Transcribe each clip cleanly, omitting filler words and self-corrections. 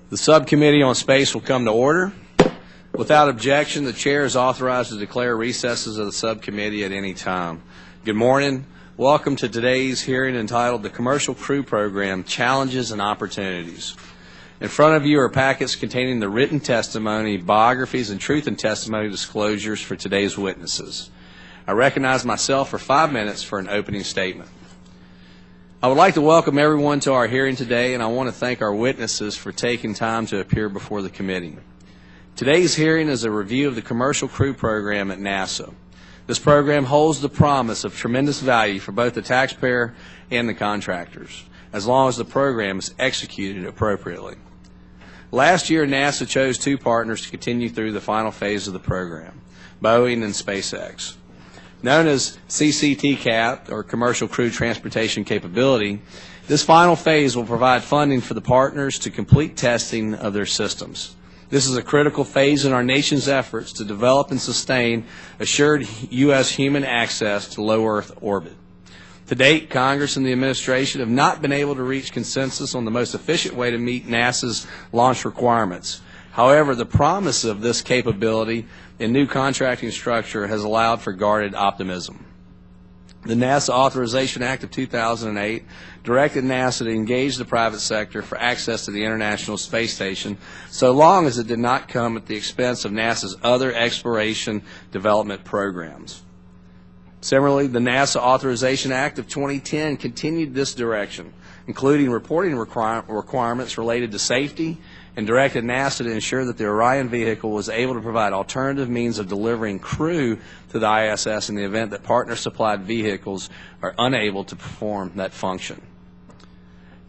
The subcommittee on space will come to order. Without objection, the chair is authorized to declare recesses of the subcommittee at any time. Good morning. Welcome to today's hearing entitled The Commercial Crew Program, Challenges and Opportunities. In front of you are packets containing the written testimony, biographies, and truth and testimony disclosures for today's witnesses. I recognize myself for 5 minutes for an opening statement. I would like to welcome everyone to our hearing today, and I want to thank our witnesses for taking time to appear before the committee. Today's hearing is a review of the Commercial Crew Program at NASA. This program holds the promise of tremendous value for both the taxpayer and the contractors, as long as the program is executed appropriately. Last year, NASA chose 2 partners to continue through the final phase of the program, Boeing and SpaceX. Known as CCTCAP, or Commercial Crew Transportation Capability, this final phase will provide funding for the partners to complete testing of their systems. This is a critical phase in our nation's efforts to develop and sustain assured U.S. human access to low Earth orbit. To date, Congress and the administration have not been able to reach consensus on the most efficient way to meet NASA's launch requirements. However, the promise of this capability and new contracting structure has allowed for guarded optimism. The NASA Authorization Act of 2008 directed NASA to engage the private sector for access to the International Space Station, so long as it did not come at the expense of NASA's other exploration development programs. Similarly, the NASA Authorization Act of 2010 continued this direction, including reporting requirements related to safety, and directed NASA to ensure that the Orion vehicle was able to provide alternative means of delivering crew to the ISS in the event that partner-supplied vehicles are unable to perform that function.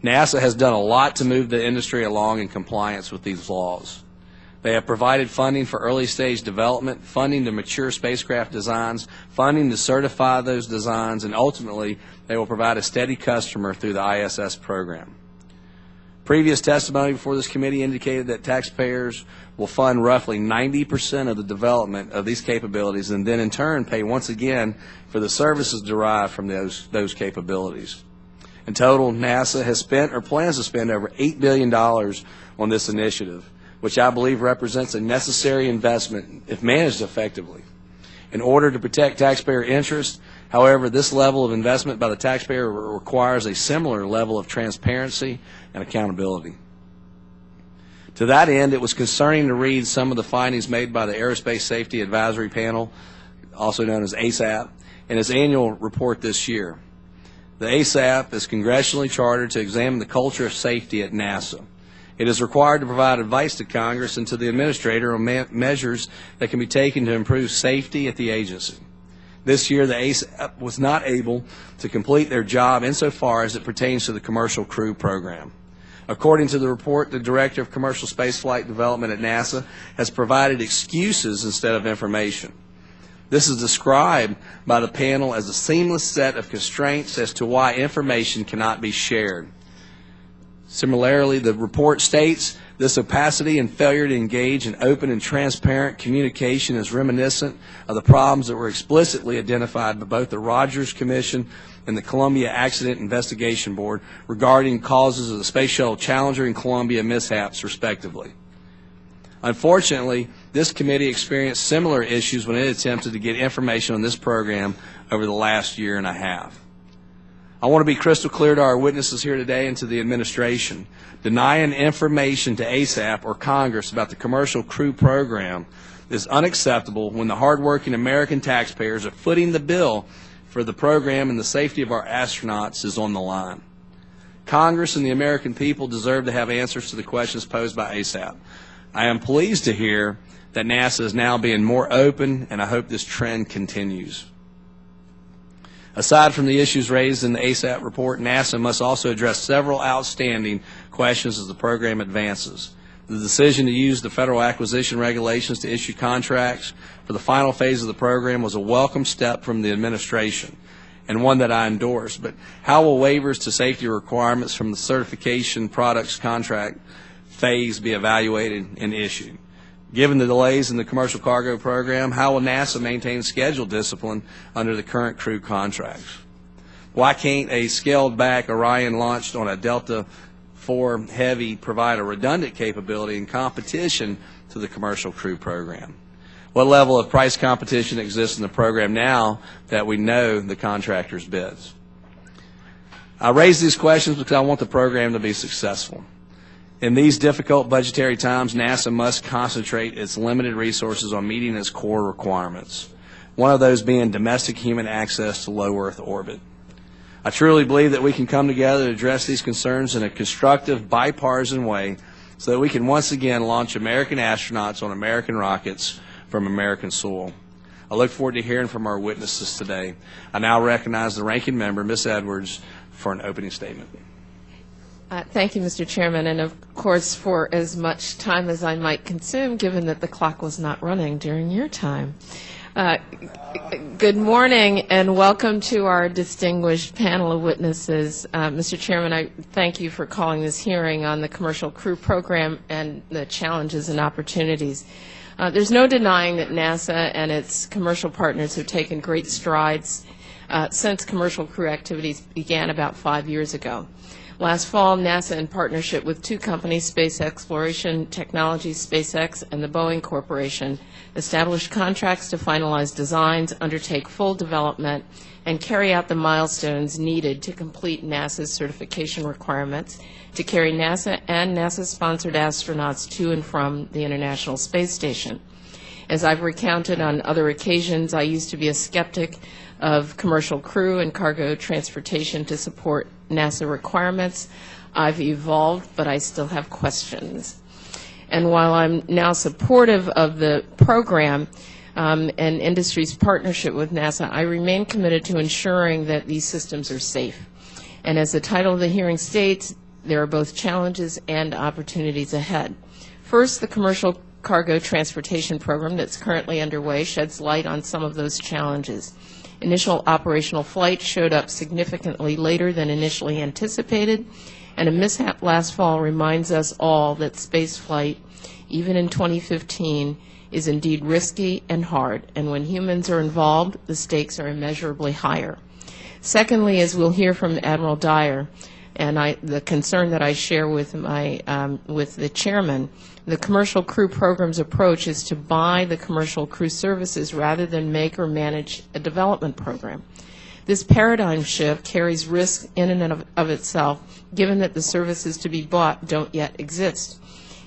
NASA has done a lot to move the industry along in compliance with these laws. They have provided funding for early-stage development, funding to mature spacecraft designs, funding to certify those designs, and ultimately they will provide a steady customer through the ISS program. Previous testimony before this committee indicated that taxpayers will fund roughly 90% of the development of these capabilities and then in turn pay once again for the services derived from those capabilities. In total, NASA has spent or plans to spend over $8 billion on this initiative, which I believe represents a necessary investment if managed effectively. In order to protect taxpayer interests, however, this level of investment by the taxpayer requires a similar level of transparency and accountability. To that end, it was concerning to read some of the findings made by the Aerospace Safety Advisory Panel, also known as ASAP, in its annual report this year. The ASAP is congressionally chartered to examine the culture of safety at NASA. It is required to provide advice to Congress and to the Administrator on measures that can be taken to improve safety at the agency. This year, the ASAP was not able to complete their job insofar as it pertains to the Commercial Crew Program. According to the report, the Director of Commercial Spaceflight Development at NASA has provided excuses instead of information. This is described by the panel as a seamless set of constraints as to why information cannot be shared. Similarly, the report states this opacity and failure to engage in open and transparent communication is reminiscent of the problems that were explicitly identified by both the Rogers Commission and the Columbia Accident Investigation Board regarding causes of the Space Shuttle Challenger and Columbia mishaps, respectively. Unfortunately, this committee experienced similar issues when it attempted to get information on this program over the last year and a half. I want to be crystal clear to our witnesses here today and to the administration. Denying information to ASAP or Congress about the Commercial Crew Program is unacceptable when the hardworking American taxpayers are footing the bill for the program and the safety of our astronauts is on the line. Congress and the American people deserve to have answers to the questions posed by ASAP. I am pleased to hear that NASA is now being more open, and I hope this trend continues. Aside from the issues raised in the ASAP report, NASA must also address several outstanding questions as the program advances. The decision to use the federal acquisition regulations to issue contracts for the final phase of the program was a welcome step from the administration and one that I endorse. But how will waivers to safety requirements from the certification products contract phase be evaluated and issued? Given the delays in the commercial cargo program, how will NASA maintain schedule discipline under the current crew contracts? Why can't a scaled-back Orion launched on a Delta 4 Heavy provide a redundant capability in competition to the Commercial Crew Program? What level of price competition exists in the program now that we know the contractor's bids? I raise these questions because I want the program to be successful. In these difficult budgetary times, NASA must concentrate its limited resources on meeting its core requirements, one of those being domestic human access to low Earth orbit. I truly believe that we can come together to address these concerns in a constructive, bipartisan way so that we can once again launch American astronauts on American rockets from American soil. I look forward to hearing from our witnesses today. I now recognize the ranking member, Ms. Edwards, for an opening statement. Thank you, Mr. Chairman, and of course for as much time as I might consume, given that the clock was not running during your time. Good morning and welcome to our distinguished panel of witnesses. Mr. Chairman, I thank you for calling this hearing on the Commercial Crew Program and the challenges and opportunities. There's no denying that NASA and its commercial partners have taken great strides since commercial crew activities began about 5 years ago. Last fall, NASA, in partnership with 2 companies, Space Exploration Technologies, SpaceX, and the Boeing Corporation, established contracts to finalize designs, undertake full development, and carry out the milestones needed to complete NASA's certification requirements to carry NASA and NASA-sponsored astronauts to and from the International Space Station. As I've recounted on other occasions, I used to be a skeptic of commercial crew and cargo transportation to support NASA requirements. I've evolved, but I still have questions. And while I'm now supportive of the program and industry's partnership with NASA, I remain committed to ensuring that these systems are safe. And as the title of the hearing states, there are both challenges and opportunities ahead. First, the commercial cargo transportation program that's currently underway sheds light on some of those challenges. Initial operational flight showed up significantly later than initially anticipated, and a mishap last fall reminds us all that space flight, even in 2015, is indeed risky and hard, and when humans are involved, the stakes are immeasurably higher. Secondly, as we'll hear from Admiral Dyer, and the concern that I share with the chairman, the commercial crew program's approach is to buy the commercial crew services rather than make or manage a development program. This paradigm shift carries risk in and of itself, given that the services to be bought don't yet exist.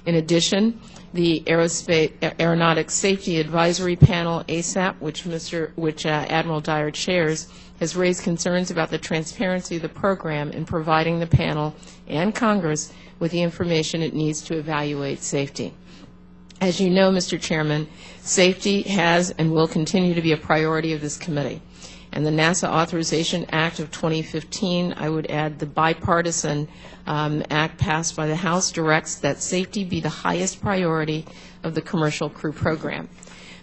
In addition, the Aeronautics Safety Advisory Panel, ASAP, which Admiral Dyer chairs, has raised concerns about the transparency of the program in providing the panel and Congress with the information it needs to evaluate safety. As you know, Mr. Chairman, safety has and will continue to be a priority of this committee. And the NASA Authorization Act of 2015, I would add the bipartisan act passed by the House, directs that safety be the highest priority of the commercial crew program.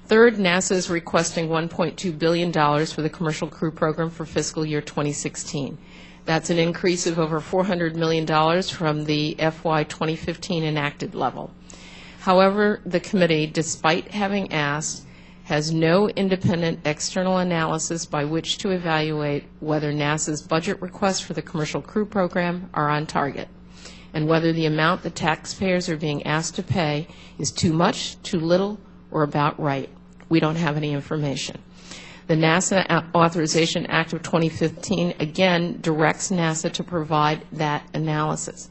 Third, NASA is requesting $1.2 billion for the commercial crew program for fiscal year 2016. That's an increase of over $400 million from the FY 2015 enacted level. However, the committee, despite having asked, has no independent external analysis by which to evaluate whether NASA's budget requests for the commercial crew program are on target, and whether the amount the taxpayers are being asked to pay is too much, too little, or about right. We don't have any information. The NASA Authorization Act of 2015, again, directs NASA to provide that analysis.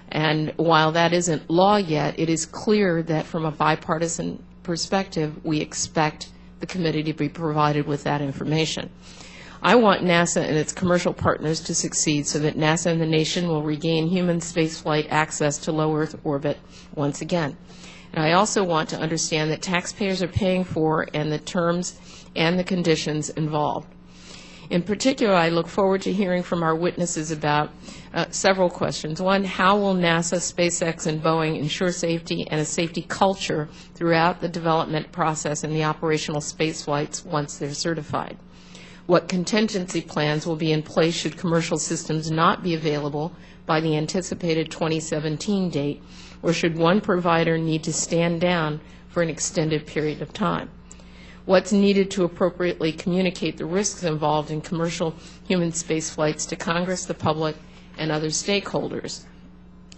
And while that isn't law yet, it is clear that from a bipartisan perspective, we expect the committee to be provided with that information. I want NASA and its commercial partners to succeed so that NASA and the nation will regain human spaceflight access to low Earth orbit once again. And I also want to understand that taxpayers are paying for and the terms and the conditions involved. In particular, I look forward to hearing from our witnesses about several questions. One, how will NASA, SpaceX, and Boeing ensure safety and a safety culture throughout the development process and the operational space flights once they're certified? What contingency plans will be in place should commercial systems not be available by the anticipated 2017 date, or should one provider need to stand down for an extended period of time? What's needed to appropriately communicate the risks involved in commercial human space flights to Congress, the public, and other stakeholders?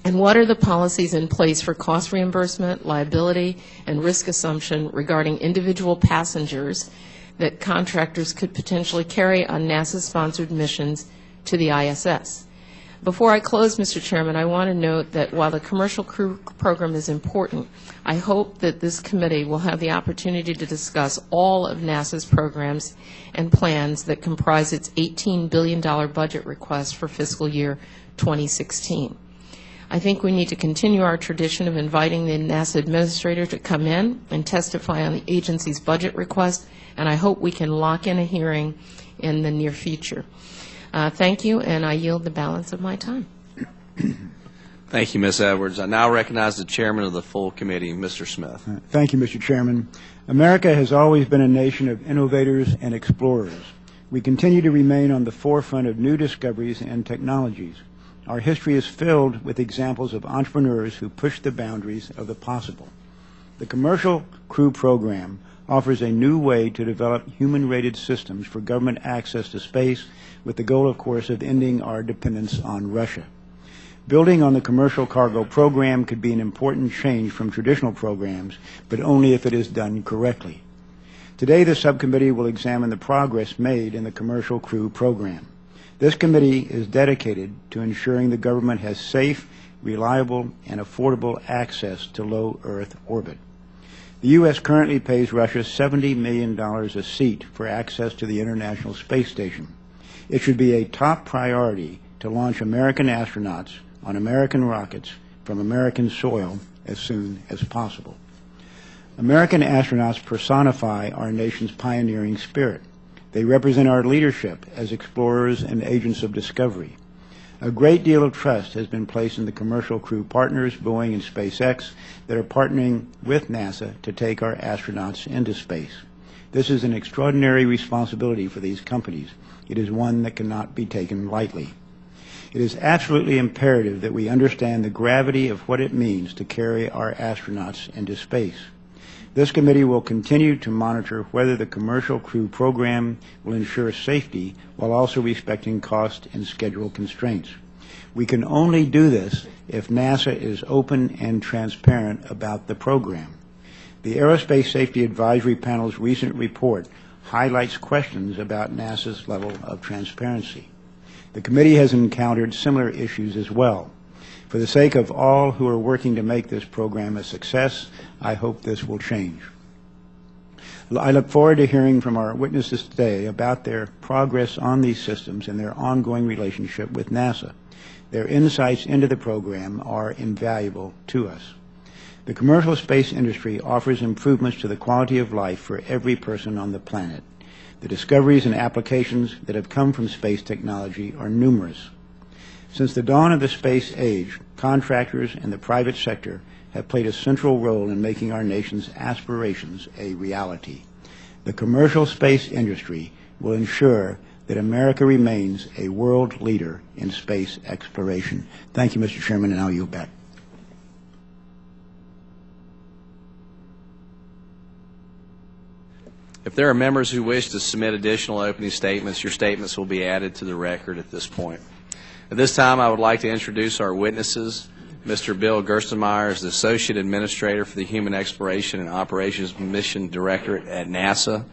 And what are the policies in place for cost reimbursement, liability, and risk assumption regarding individual passengers that contractors could potentially carry on NASA-sponsored missions to the ISS? Before I close, Mr. Chairman, I want to note that while the commercial crew program is important, I hope that this committee will have the opportunity to discuss all of NASA's programs and plans that comprise its $18 billion budget request for fiscal year 2016. I think we need to continue our tradition of inviting the NASA administrator to come in and testify on the agency's budget request, and I hope we can lock in a hearing in the near future. Thank you, and I yield the balance of my time. Thank you, Ms. Edwards. I now recognize the chairman of the full committee, Mr. Smith. Thank you, Mr. Chairman. America has always been a nation of innovators and explorers. We continue to remain on the forefront of new discoveries and technologies. Our history is filled with examples of entrepreneurs who push the boundaries of the possible. The Commercial Crew Program offers a new way to develop human-rated systems for government access to space, with the goal, of course, of ending our dependence on Russia. Building on the Commercial Cargo Program could be an important change from traditional programs, but only if it is done correctly. Today, the subcommittee will examine the progress made in the Commercial Crew Program. This committee is dedicated to ensuring the government has safe, reliable, and affordable access to low Earth orbit. The U.S. currently pays Russia $70 million a seat for access to the International Space Station. It should be a top priority to launch American astronauts on American rockets from American soil as soon as possible. American astronauts personify our nation's pioneering spirit. They represent our leadership as explorers and agents of discovery. A great deal of trust has been placed in the commercial crew partners, Boeing and SpaceX, that are partnering with NASA to take our astronauts into space. This is an extraordinary responsibility for these companies. It is one that cannot be taken lightly. It is absolutely imperative that we understand the gravity of what it means to carry our astronauts into space. This committee will continue to monitor whether the Commercial Crew Program will ensure safety while also respecting cost and schedule constraints. We can only do this if NASA is open and transparent about the program. The Aerospace Safety Advisory Panel's recent report highlights questions about NASA's level of transparency. The committee has encountered similar issues as well. For the sake of all who are working to make this program a success, I hope this will change. I look forward to hearing from our witnesses today about their progress on these systems and their ongoing relationship with NASA. Their insights into the program are invaluable to us. The commercial space industry offers improvements to the quality of life for every person on the planet. The discoveries and applications that have come from space technology are numerous. Since the dawn of the space age, contractors and the private sector have played a central role in making our nation's aspirations a reality. The commercial space industry will ensure that America remains a world leader in space exploration. Thank you, Mr. Chairman, and now yield back. If there are members who wish to submit additional opening statements, your statements will be added to the record at this point. At this time, I would like to introduce our witnesses. Mr. Bill Gerstenmaier is the Associate Administrator for the Human Exploration and Operations Mission Directorate at NASA.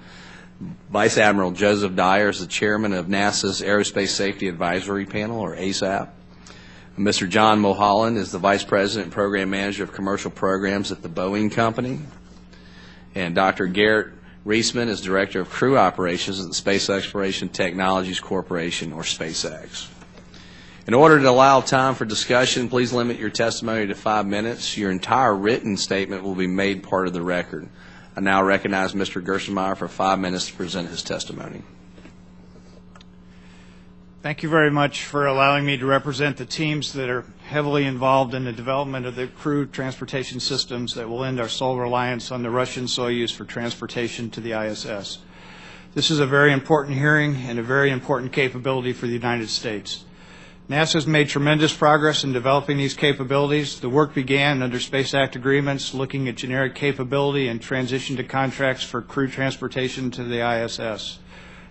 Vice Admiral Joseph Dyer is the Chairman of NASA's Aerospace Safety Advisory Panel, or ASAP. Mr. John Mulholland is the Vice President and Program Manager of Commercial Programs at the Boeing Company. And Dr. Garrett Reisman is Director of Crew Operations at the Space Exploration Technologies Corporation, or SpaceX. In order to allow time for discussion, please limit your testimony to 5 minutes. Your entire written statement will be made part of the record. I now recognize Mr. Gerstenmaier for 5 minutes to present his testimony. Thank you very much for allowing me to represent the teams that are heavily involved in the development of the crew transportation systems that will end our sole reliance on the Russian Soyuz for transportation to the ISS. This is a very important hearing and a very important capability for the United States. NASA has made tremendous progress in developing these capabilities. The work began under Space Act agreements looking at generic capability and transition to contracts for crew transportation to the ISS.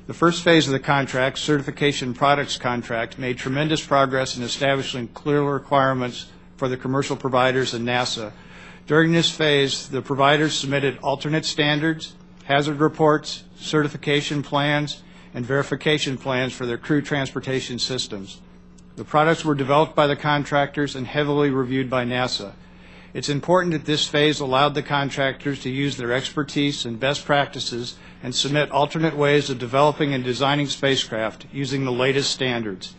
The first phase of the contract, Certification Products Contract, made tremendous progress in establishing clear requirements for the commercial providers and NASA. During this phase, the providers submitted alternate standards, hazard reports, certification plans, and verification plans for their crew transportation systems. The products were developed by the contractors and heavily reviewed by NASA. It's important that this phase allowed the contractors to use their expertise and best practices and submit alternate ways of developing and designing spacecraft using the latest standards.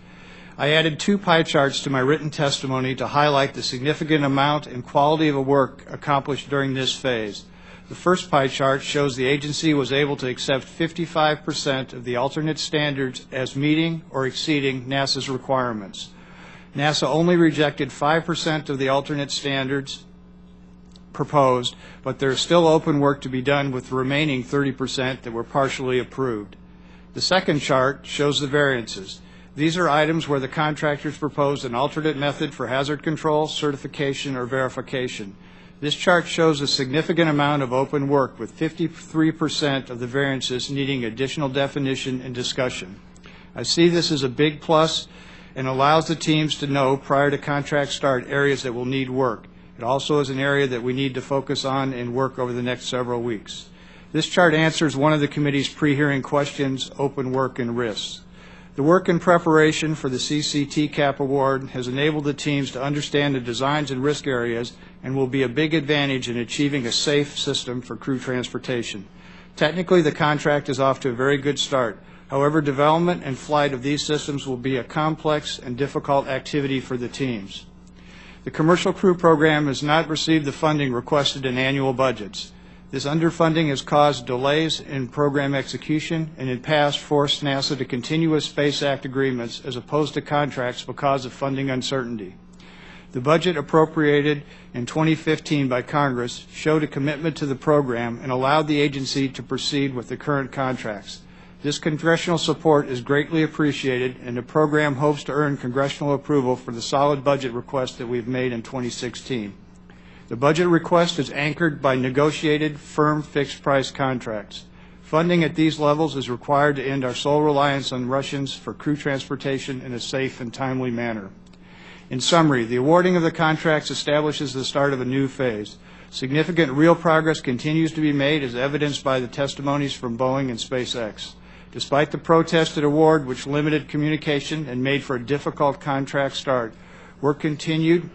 I added 2 pie charts to my written testimony to highlight the significant amount and quality of the work accomplished during this phase. The first pie chart shows the agency was able to accept 55% of the alternate standards as meeting or exceeding NASA's requirements. NASA only rejected 5% of the alternate standards proposed, but there is still open work to be done with the remaining 30% that were partially approved. The second chart shows the variances. These are items where the contractors proposed an alternate method for hazard control, certification, or verification. This chart shows a significant amount of open work, with 53% of the variances needing additional definition and discussion. I see this as a big plus and allows the teams to know prior to contract start areas that will need work. It also is an area that we need to focus on and work over the next several weeks. This chart answers one of the committee's pre-hearing questions, open work and risks. The work in preparation for the CCT CAP award has enabled the teams to understand the designs and risk areas and will be a big advantage in achieving a safe system for crew transportation. Technically, the contract is off to a very good start. However, development and flight of these systems will be a complex and difficult activity for the teams. The Commercial Crew Program has not received the funding requested in annual budgets. This underfunding has caused delays in program execution and in past forced NASA to continue with Space Act agreements as opposed to contracts because of funding uncertainty. The budget appropriated in 2015 by Congress showed a commitment to the program and allowed the agency to proceed with the current contracts. This congressional support is greatly appreciated, and the program hopes to earn congressional approval for the solid budget request that we've made in 2016. The budget request is anchored by negotiated, firm, fixed-price contracts. Funding at these levels is required to end our sole reliance on Russians for crew transportation in a safe and timely manner. In summary, the awarding of the contracts establishes the start of a new phase. Significant real progress continues to be made, as evidenced by the testimonies from Boeing and SpaceX. Despite the protested award, which limited communication and made for a difficult contract start, work continued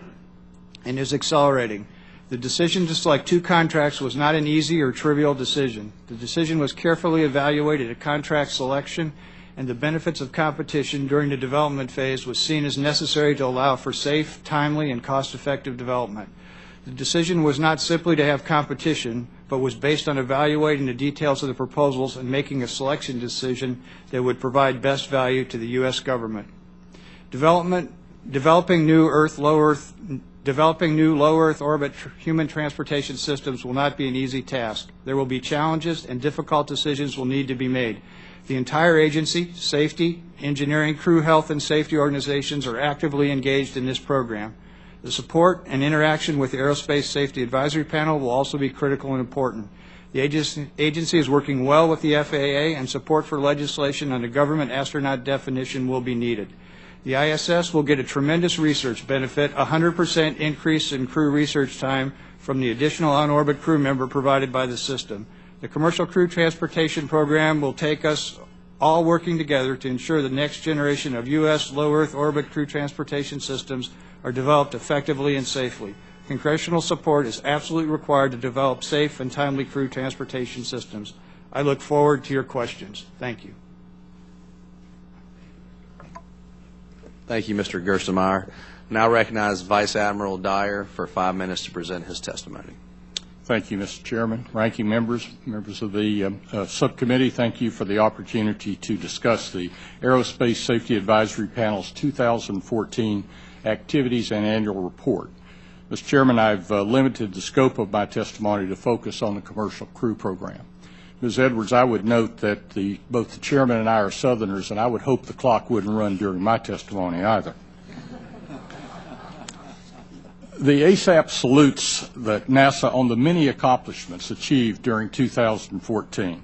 and is accelerating. The decision to select 2 contracts was not an easy or trivial decision. The decision was carefully evaluated at contract selection, and the benefits of competition during the development phase was seen as necessary to allow for safe, timely, and cost-effective development. The decision was not simply to have competition, but was based on evaluating the details of the proposals and making a selection decision that would provide best value to the U.S. government. Developing new low Earth orbit human transportation systems will not be an easy task. There will be challenges, and difficult decisions will need to be made. The entire agency, safety, engineering, crew health, and safety organizations are actively engaged in this program. The support and interaction with the Aerospace Safety Advisory Panel will also be critical and important. The agency is working well with the FAA, and support for legislation on the government astronaut definition will be needed. The ISS will get a tremendous research benefit, a 100% increase in crew research time from the additional on-orbit crew member provided by the system. The Commercial Crew Transportation Program will take us all working together to ensure the next generation of U.S. low Earth orbit crew transportation systems are developed effectively and safely. Congressional support is absolutely required to develop safe and timely crew transportation systems. I look forward to your questions. Thank you. Thank you, Mr. Gerstenmaier. Now recognize Vice Admiral Dyer for 5 minutes to present his testimony. Thank you, Mr. Chairman. Ranking members, members of the subcommittee, thank you for the opportunity to discuss the Aerospace Safety Advisory Panel's 2014 activities and annual report. Mr. Chairman, I've limited the scope of my testimony to focus on the Commercial Crew Program. Ms. Edwards, I would note that both the chairman and I are Southerners, and I would hope the clock wouldn't run during my testimony either. The ASAP salutes that NASA on the many accomplishments achieved during 2014.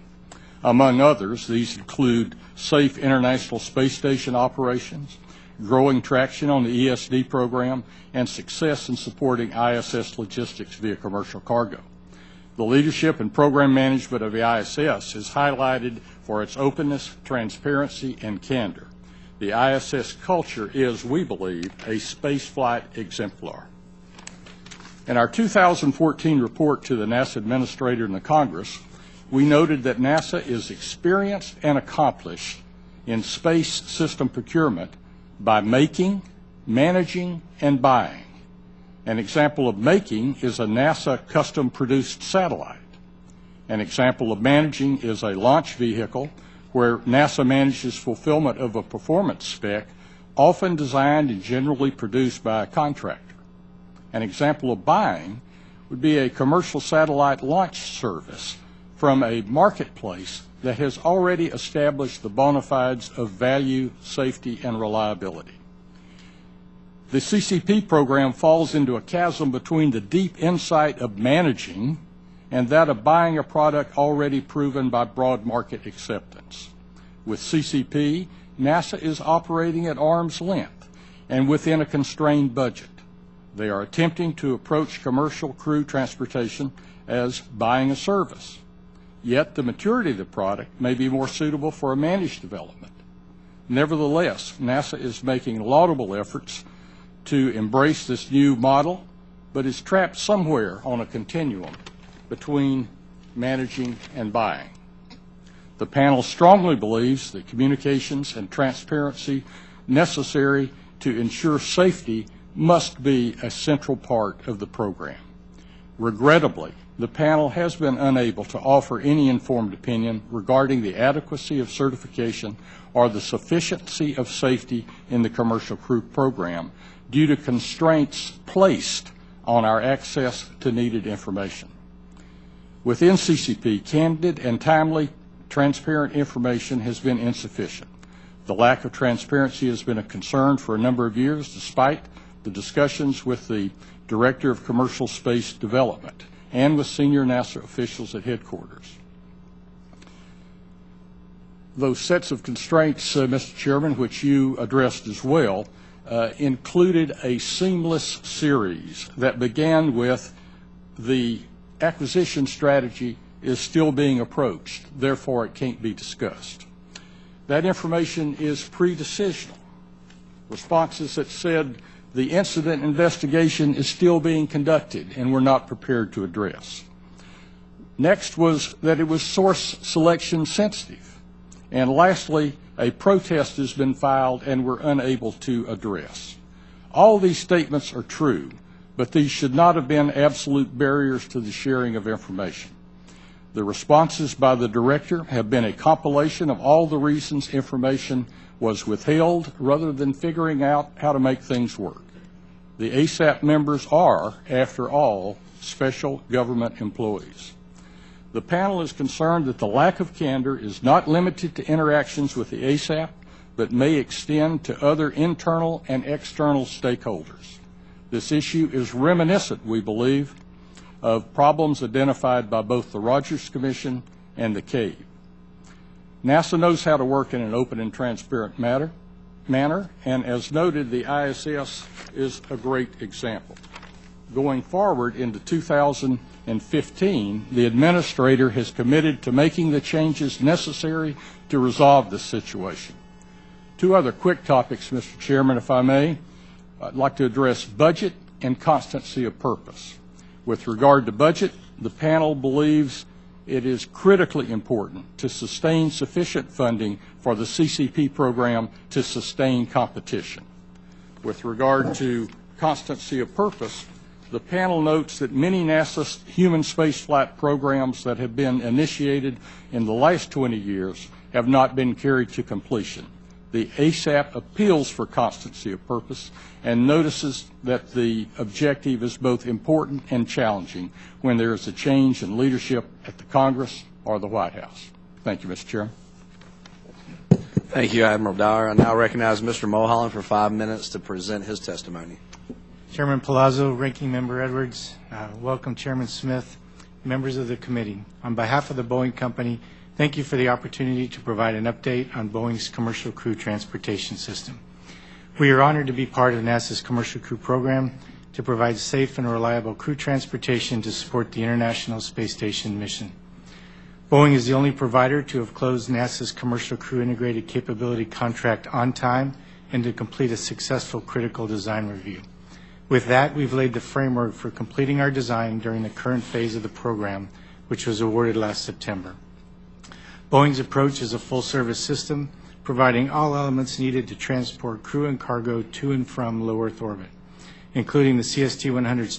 Among others, these include safe International Space Station operations, growing traction on the ESD program, and success in supporting ISS logistics via commercial cargo. The leadership and program management of the ISS is highlighted for its openness, transparency, and candor. The ISS culture is, we believe, a spaceflight exemplar. In our 2014 report to the NASA Administrator and the Congress, we noted that NASA is experienced and accomplished in space system procurement by making, managing, and buying. An example of making is a NASA custom-produced satellite. An example of managing is a launch vehicle where NASA manages fulfillment of a performance spec, often designed and generally produced by a contractor. An example of buying would be a commercial satellite launch service from a marketplace that has already established the bona fides of value, safety, and reliability. The CCP program falls into a chasm between the deep insight of managing and that of buying a product already proven by broad market acceptance. With CCP, NASA is operating at arm's length and within a constrained budget. They are attempting to approach commercial crew transportation as buying a service. Yet the maturity of the product may be more suitable for a managed development. Nevertheless, NASA is making laudable efforts to embrace this new model, but is trapped somewhere on a continuum between managing and buying. The panel strongly believes that communications and transparency necessary to ensure safety must be a central part of the program. Regrettably, the panel has been unable to offer any informed opinion regarding the adequacy of certification or the sufficiency of safety in the commercial crew program due to constraints placed on our access to needed information. Within CCP, candid and timely, transparent information has been insufficient. The lack of transparency has been a concern for a number of years, despite the discussions with the Director of Commercial Space Development and with senior NASA officials at headquarters. Those sets of constraints, Mr. Chairman, which you addressed as well, included a seamless series that began with the acquisition strategy is still being approached, therefore it can't be discussed. That information is pre-decisional. Responses that said the incident investigation is still being conducted and we're not prepared to address. Next was that it was source selection sensitive. And lastly, a protest has been filed and we're unable to address. All these statements are true, but these should not have been absolute barriers to the sharing of information. The responses by the Director have been a compilation of all the reasons information was withheld rather than figuring out how to make things work. The ASAP members are, after all, special government employees. The panel is concerned that the lack of candor is not limited to interactions with the ASAP, but may extend to other internal and external stakeholders. This issue is reminiscent, we believe, of problems identified by both the Rogers Commission and the CAVE. NASA knows how to work in an open and transparent manner, and as noted, the ISS is a great example. Going forward into 2015, the Administrator has committed to making the changes necessary to resolve this situation. Two other quick topics, Mr. Chairman, if I may. I'd like to address budget and constancy of purpose. With regard to budget, the panel believes it is critically important to sustain sufficient funding for the CCP program to sustain competition. With regard to constancy of purpose, the panel notes that many NASA human spaceflight programs that have been initiated in the last 20 years have not been carried to completion. The ASAP appeals for constancy of purpose and notices that the objective is both important and challenging when there is a change in leadership at the Congress or the White House. Thank you, Mr. Chairman. Thank you, Admiral Dyer. I now recognize Mr. Mulholland for 5 minutes to present his testimony. Chairman Palazzo, Ranking Member Edwards, welcome Chairman Smith, members of the committee. On behalf of the Boeing Company, thank you for the opportunity to provide an update on Boeing's commercial crew transportation system. We are honored to be part of NASA's Commercial Crew Program to provide safe and reliable crew transportation to support the International Space Station mission. Boeing is the only provider to have closed NASA's Commercial Crew Integrated Capability contract on time and to complete a successful critical design review. With that, we've laid the framework for completing our design during the current phase of the program, which was awarded last September. Boeing's approach is a full-service system, providing all elements needed to transport crew and cargo to and from low Earth orbit, including the CST-100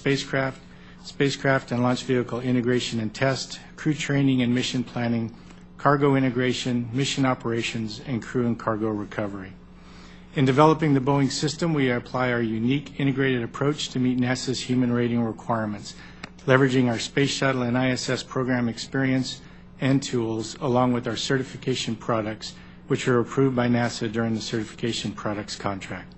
spacecraft and launch vehicle integration and test, crew training and mission planning, cargo integration, mission operations, and crew and cargo recovery. In developing the Boeing system, we apply our unique integrated approach to meet NASA's human rating requirements, leveraging our Space Shuttle and ISS program experience and tools, along with our certification products, which are approved by NASA during the certification products contract.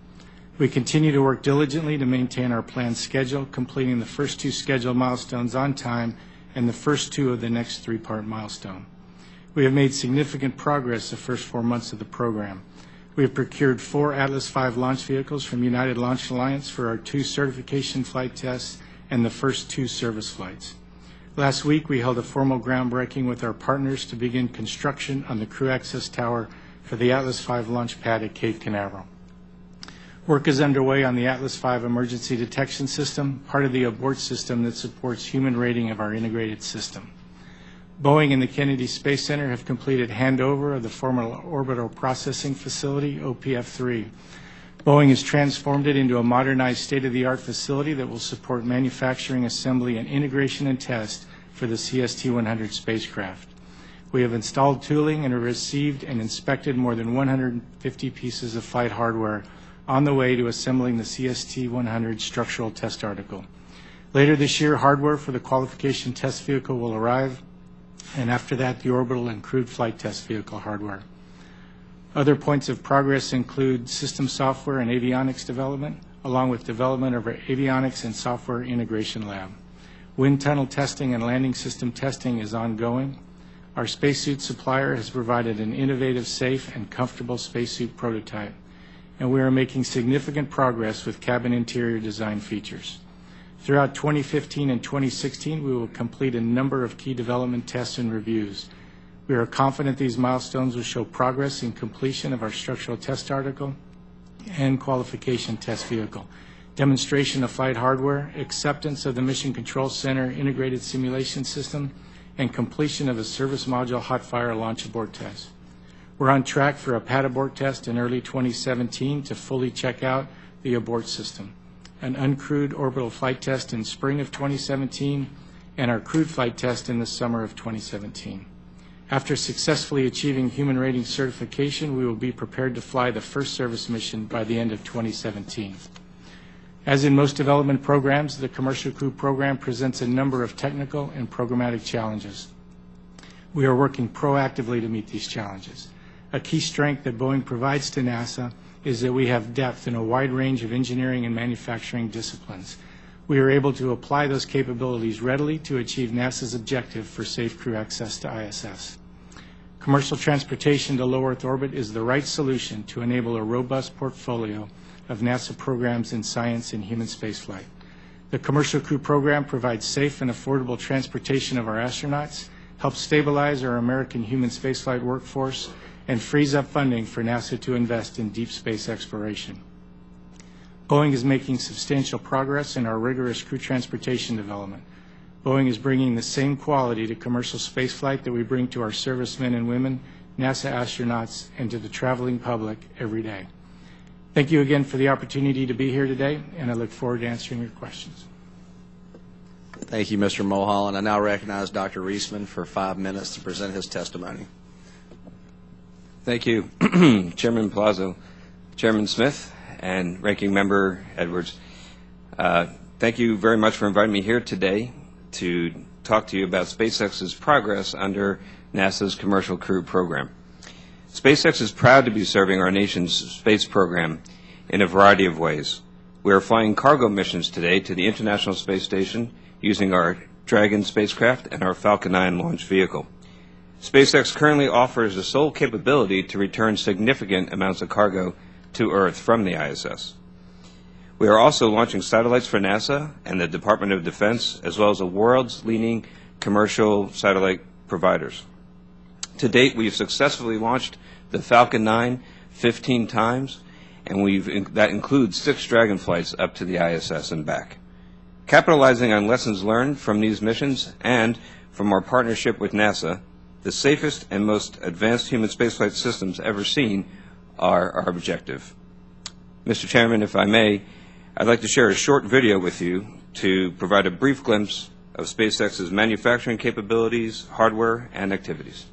We continue to work diligently to maintain our planned schedule, completing the first 2 scheduled milestones on time and the first 2 of the next 3-part milestone. We have made significant progress the first 4 months of the program. We have procured 4 Atlas V launch vehicles from United Launch Alliance for our 2 certification flight tests and the first 2 service flights. Last week, we held a formal groundbreaking with our partners to begin construction on the crew access tower for the Atlas V launch pad at Cape Canaveral. Work is underway on the Atlas V emergency detection system, part of the abort system that supports human rating of our integrated system. Boeing and the Kennedy Space Center have completed handover of the former Orbital Processing Facility, OPF-3. Boeing has transformed it into a modernized state-of-the-art facility that will support manufacturing, assembly, and integration and test for the CST-100 spacecraft. We have installed tooling and have received and inspected more than 150 pieces of flight hardware on the way to assembling the CST-100 structural test article. Later this year, hardware for the qualification test vehicle will arrive, and after that, the orbital and crewed flight test vehicle hardware. Other points of progress include system software and avionics development, along with development of our avionics and software integration lab. Wind tunnel testing and landing system testing is ongoing. Our spacesuit supplier has provided an innovative, safe, and comfortable spacesuit prototype, and we are making significant progress with cabin interior design features. Throughout 2015 and 2016, we will complete a number of key development tests and reviews. We are confident these milestones will show progress in completion of our structural test article and qualification test vehicle, demonstration of flight hardware, acceptance of the Mission Control Center integrated simulation system, and completion of a service module hot fire launch abort test. We're on track for a pad abort test in early 2017 to fully check out the abort system, an uncrewed orbital flight test in spring of 2017, and our crewed flight test in the summer of 2017. After successfully achieving human rating certification, we will be prepared to fly the first service mission by the end of 2017. As in most development programs, the Commercial Crew Program presents a number of technical and programmatic challenges. We are working proactively to meet these challenges. A key strength that Boeing provides to NASA is that we have depth in a wide range of engineering and manufacturing disciplines. We are able to apply those capabilities readily to achieve NASA's objective for safe crew access to ISS. Commercial transportation to low Earth orbit is the right solution to enable a robust portfolio of NASA programs in science and human spaceflight. The Commercial Crew Program provides safe and affordable transportation of our astronauts, helps stabilize our American human spaceflight workforce, and frees up funding for NASA to invest in deep space exploration. Boeing is making substantial progress in our rigorous crew transportation development. Boeing is bringing the same quality to commercial spaceflight that we bring to our servicemen and women, NASA astronauts, and to the traveling public every day. Thank you again for the opportunity to be here today, and I look forward to answering your questions. Thank you, Mr. Mulholland. I now recognize Dr. Reisman for 5 minutes to present his testimony. Thank you, Chairman Palazzo, Chairman Smith, and Ranking Member Edwards. Thank you very much for inviting me here today to talk to you about SpaceX's progress under NASA's Commercial Crew Program. SpaceX is proud to be serving our nation's space program in a variety of ways. We are flying cargo missions today to the International Space Station using our Dragon spacecraft and our Falcon 9 launch vehicle. SpaceX currently offers the sole capability to return significant amounts of cargo to Earth from the ISS. We are also launching satellites for NASA and the Department of Defense, as well as the world's leading commercial satellite providers. To date, we've successfully launched the Falcon 9 15 times, and that includes 6 Dragon flights up to the ISS and back. Capitalizing on lessons learned from these missions and from our partnership with NASA, the safest and most advanced human spaceflight systems ever seen are our objective. Mr. Chairman, if I may, I'd like to share a short video with you to provide a brief glimpse of SpaceX's manufacturing capabilities, hardware, and activities.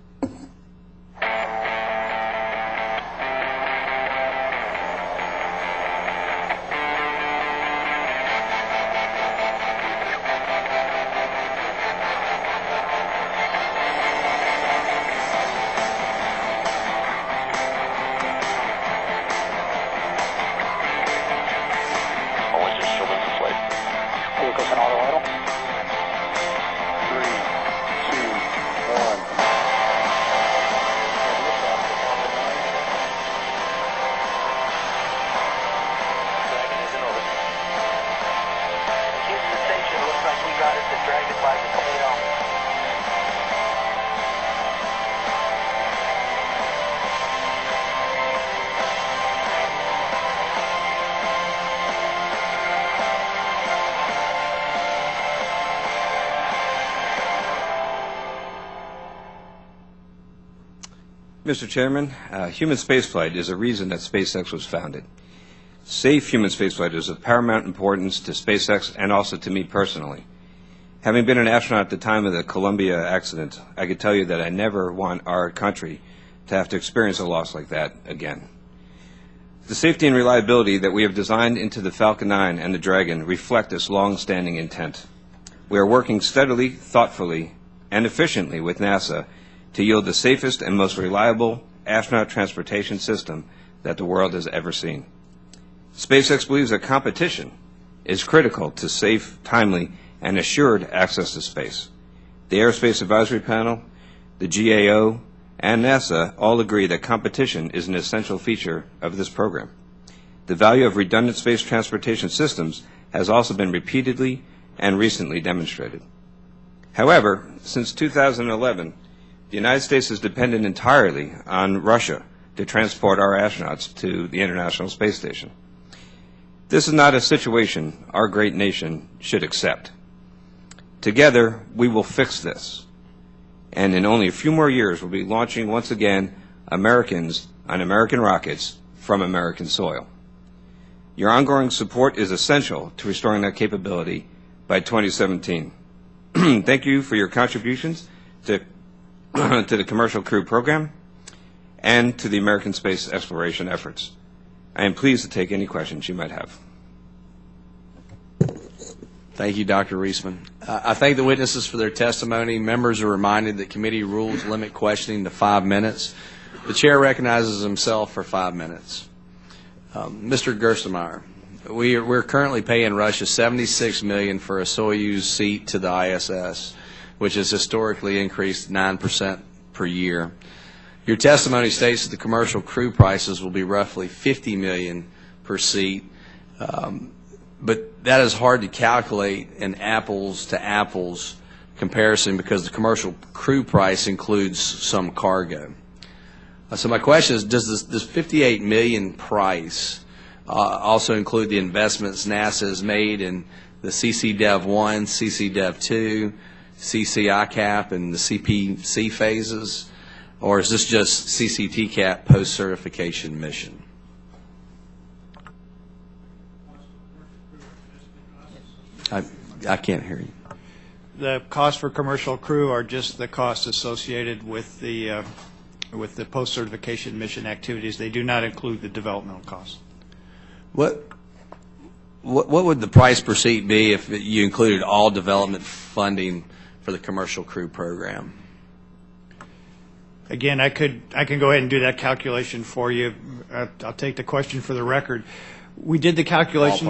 Mr. Chairman, human spaceflight is a reason that SpaceX was founded. Safe human spaceflight is of paramount importance to SpaceX and also to me personally. Having been an astronaut at the time of the Columbia accident, I could tell you that I never want our country to have to experience a loss like that again. The safety and reliability that we have designed into the Falcon 9 and the Dragon reflect this long-standing intent. We are working steadily, thoughtfully, and efficiently with NASA to yield the safest and most reliable astronaut transportation system that the world has ever seen. SpaceX believes that competition is critical to safe, timely, and assured access to space. The Aerospace Advisory Panel, the GAO, and NASA all agree that competition is an essential feature of this program. The value of redundant space transportation systems has also been repeatedly and recently demonstrated. However, since 2011, the United States is dependent entirely on Russia to transport our astronauts to the International Space Station. This is not a situation our great nation should accept. Together, we will fix this, and in only a few more years, we'll be launching once again Americans on American rockets from American soil. Your ongoing support is essential to restoring that capability by 2017. Thank you for your contributions to the Commercial Crew Program and to the American space exploration efforts. I am pleased to take any questions you might have. Thank you, Dr. Reisman. I thank the witnesses for their testimony. Members are reminded that committee rules limit questioning to 5 minutes. The chair recognizes himself for 5 minutes. Mr. Gerstenmaier, we're currently paying Russia $76 million for a Soyuz seat to the ISS, which has historically increased 9% per year. Your testimony states that the commercial crew prices will be roughly $50 million per seat, but that is hard to calculate in apples-to-apples comparison because the commercial crew price includes some cargo. So my question is, does this $58 million price also include the investments NASA has made in the CCDEV-1, CCDEV-2, CCICAP, and the CPC phases, or is this just CCTCAP post-certification mission? I can't hear you. The costs for commercial crew are just the costs associated with the post-certification mission activities. They do not include the developmental costs. What would the price per seat be if you included all development funding for the commercial crew program? Again, I can go ahead and do that calculation for you. I'll take the question for the record. We did the calculation.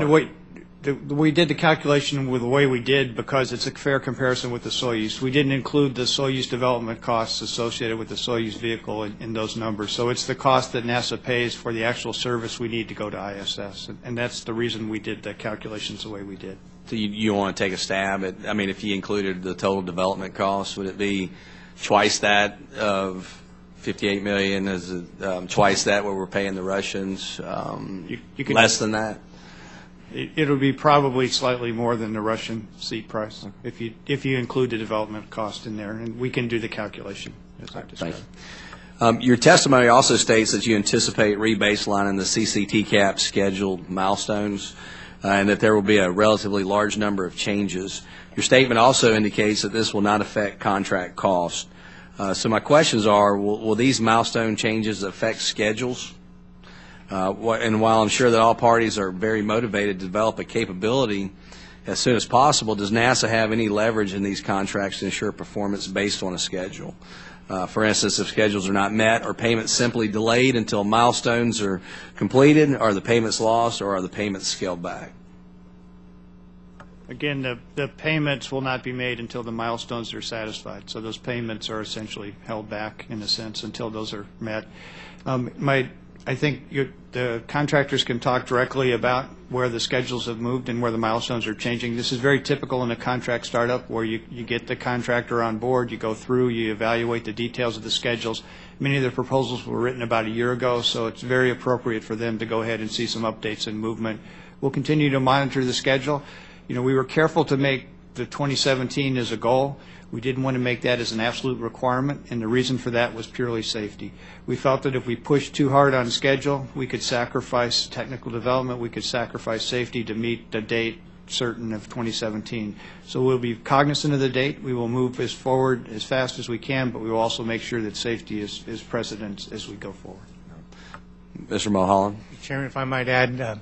we did the calculation with the way we did because it's a fair comparison with the Soyuz. We didn't include the Soyuz development costs associated with the Soyuz vehicle in those numbers. So it's the cost that NASA pays for the actual service we need to go to ISS. And that's the reason we did the calculations the way we did. So you want to take a stab at, I mean, if you included the total development costs, would it be twice that of $58 million? Is it twice that what we're paying the Russians? Less than that? It'll be probably slightly more than the Russian seat price if you include the development cost in there, and we can do the calculation as I described. Thank you. Your testimony also states that you anticipate rebaselining the CCT cap scheduled milestones and that there will be a relatively large number of changes. Your statement also indicates that this will not affect contract costs. So my questions are, will these milestone changes affect schedules? And while I'm sure that all parties are very motivated to develop a capability as soon as possible, does NASA have any leverage in these contracts to ensure performance based on a schedule? For instance, if schedules are not met, are payments simply delayed until milestones are completed? Are the payments lost, or are the payments scaled back? Again, the payments will not be made until the milestones are satisfied. So those payments are essentially held back, in a sense, until those are met. I think the contractors can talk directly about where the schedules have moved and where the milestones are changing. This is very typical in a contract startup where you get the contractor on board, you go through, you evaluate the details of the schedules. Many of the proposals were written about a year ago, so it's very appropriate for them to go ahead and see some updates and movement. We'll continue to monitor the schedule. You know, we were careful to make the 2017 as a goal. We didn't want to make that as an absolute requirement, and the reason for that was purely safety. We felt that if we pushed too hard on schedule, we could sacrifice technical development, we could sacrifice safety to meet the date certain of 2017. So we'll be cognizant of the date. We will move as forward as fast as we can, but we will also make sure that safety is precedent as we go forward. Mr. Mulholland? Chairman, if I might add,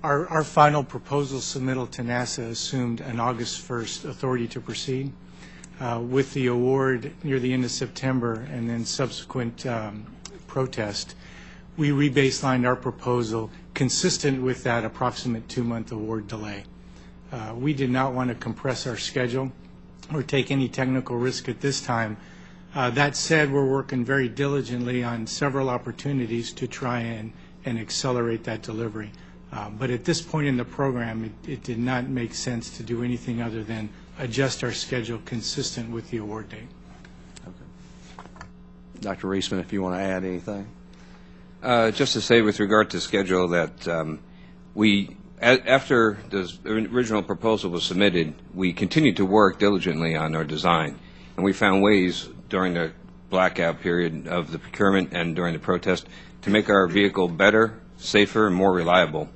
our final proposal submittal to NASA assumed an August 1st authority to proceed. With the award near the end of September and then subsequent protest, we rebaselined our proposal consistent with that approximate 2-month award delay. We did not want to compress our schedule or take any technical risk at this time. That said, we're working very diligently on several opportunities to try and accelerate that delivery. But at this point in the program, it did not make sense to do anything other than adjust our schedule consistent with the award date. Okay. Dr. Reisman, if you want to add anything. Just to say with regard to schedule that after the original proposal was submitted, we continued to work diligently on our design, and we found ways during the blackout period of the procurement and during the protest to make our vehicle better, safer, and more reliable.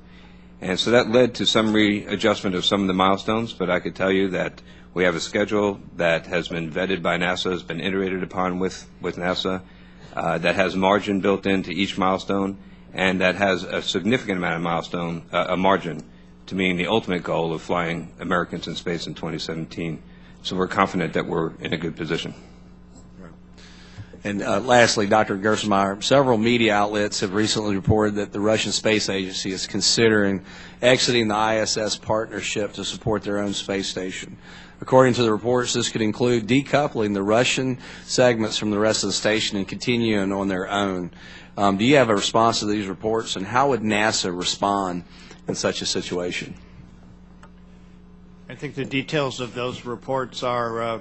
And so that led to some readjustment of some of the milestones, but I could tell you that we have a schedule that has been vetted by NASA, has been iterated upon with NASA, that has margin built into each milestone, and that has a significant amount of a margin to meeting the ultimate goal of flying Americans in space in 2017. So we're confident that we're in a good position. And lastly, Dr. Gerstenmaier, several media outlets have recently reported that the Russian Space Agency is considering exiting the ISS partnership to support their own space station. According to the reports, this could include decoupling the Russian segments from the rest of the station and continuing on their own. Do you have a response to these reports, and how would NASA respond in such a situation? I think the details of those reports are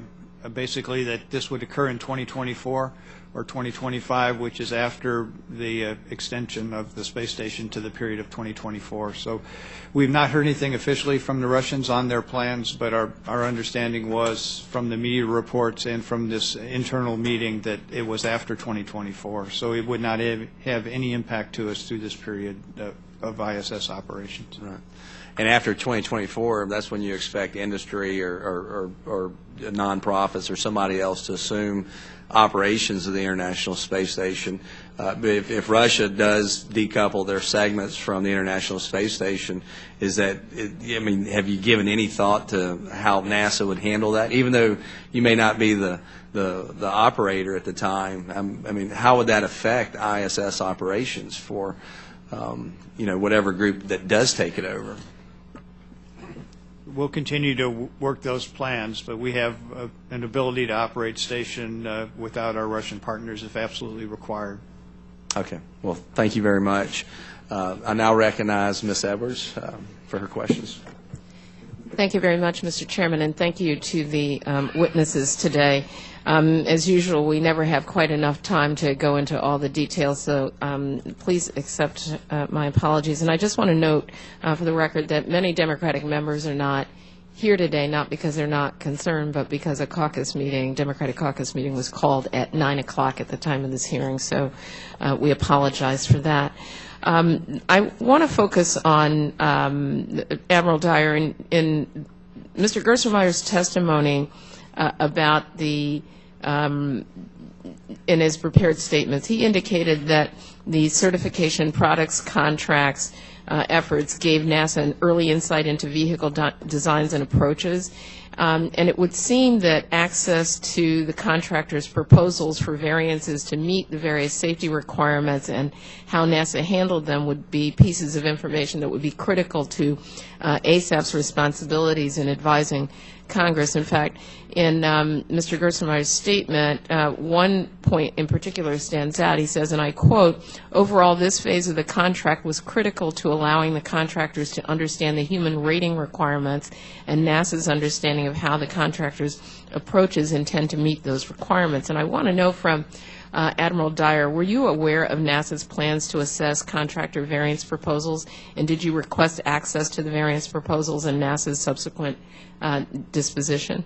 basically that this would occur in 2024 or 2025, which is after the extension of the space station to the period of 2024. So we've not heard anything officially from the Russians on their plans, but our understanding was from the media reports and from this internal meeting that it was after 2024. So it would not have any impact to us through this period of ISS operations. Right. And after 2024, that's when you expect industry or nonprofits or somebody else to assume operations of the International Space Station. But if Russia does decouple their segments from the International Space Station, have you given any thought to how NASA would handle that? Even though you may not be the operator at the time, how would that affect ISS operations for whatever group that does take it over? we'll continue to work those plans, but we have an ability to operate station without our Russian partners if absolutely required. Okay. Well, thank you very much. I now recognize Ms. Edwards for her questions. Thank you very much, Mr. Chairman, and thank you to the witnesses today. As usual, we never have quite enough time to go into all the details, so please accept my apologies. And I just want to note for the record that many Democratic members are not here today, not because they're not concerned, but because a caucus meeting, Democratic caucus meeting, was called at 9 o'clock at the time of this hearing, so we apologize for that. I want to focus on Admiral Dyer in Mr. Gerstenmaier's testimony about the in his prepared statements. He indicated that the certification products contracts efforts gave NASA an early insight into vehicle designs and approaches. And it would seem that access to the contractor's proposals for variances to meet the various safety requirements and how NASA handled them would be pieces of information that would be critical to ASAP's responsibilities in advising Congress. In fact, in Mr. Gerstenmaier's statement, one point in particular stands out. He says, and I quote, "Overall, this phase of the contract was critical to allowing the contractors to understand the human rating requirements and NASA's understanding of how the contractors' approaches intend to meet those requirements." And I want to know from Admiral Dyer, were you aware of NASA's plans to assess contractor variance proposals, and did you request access to the variance proposals and NASA's subsequent disposition?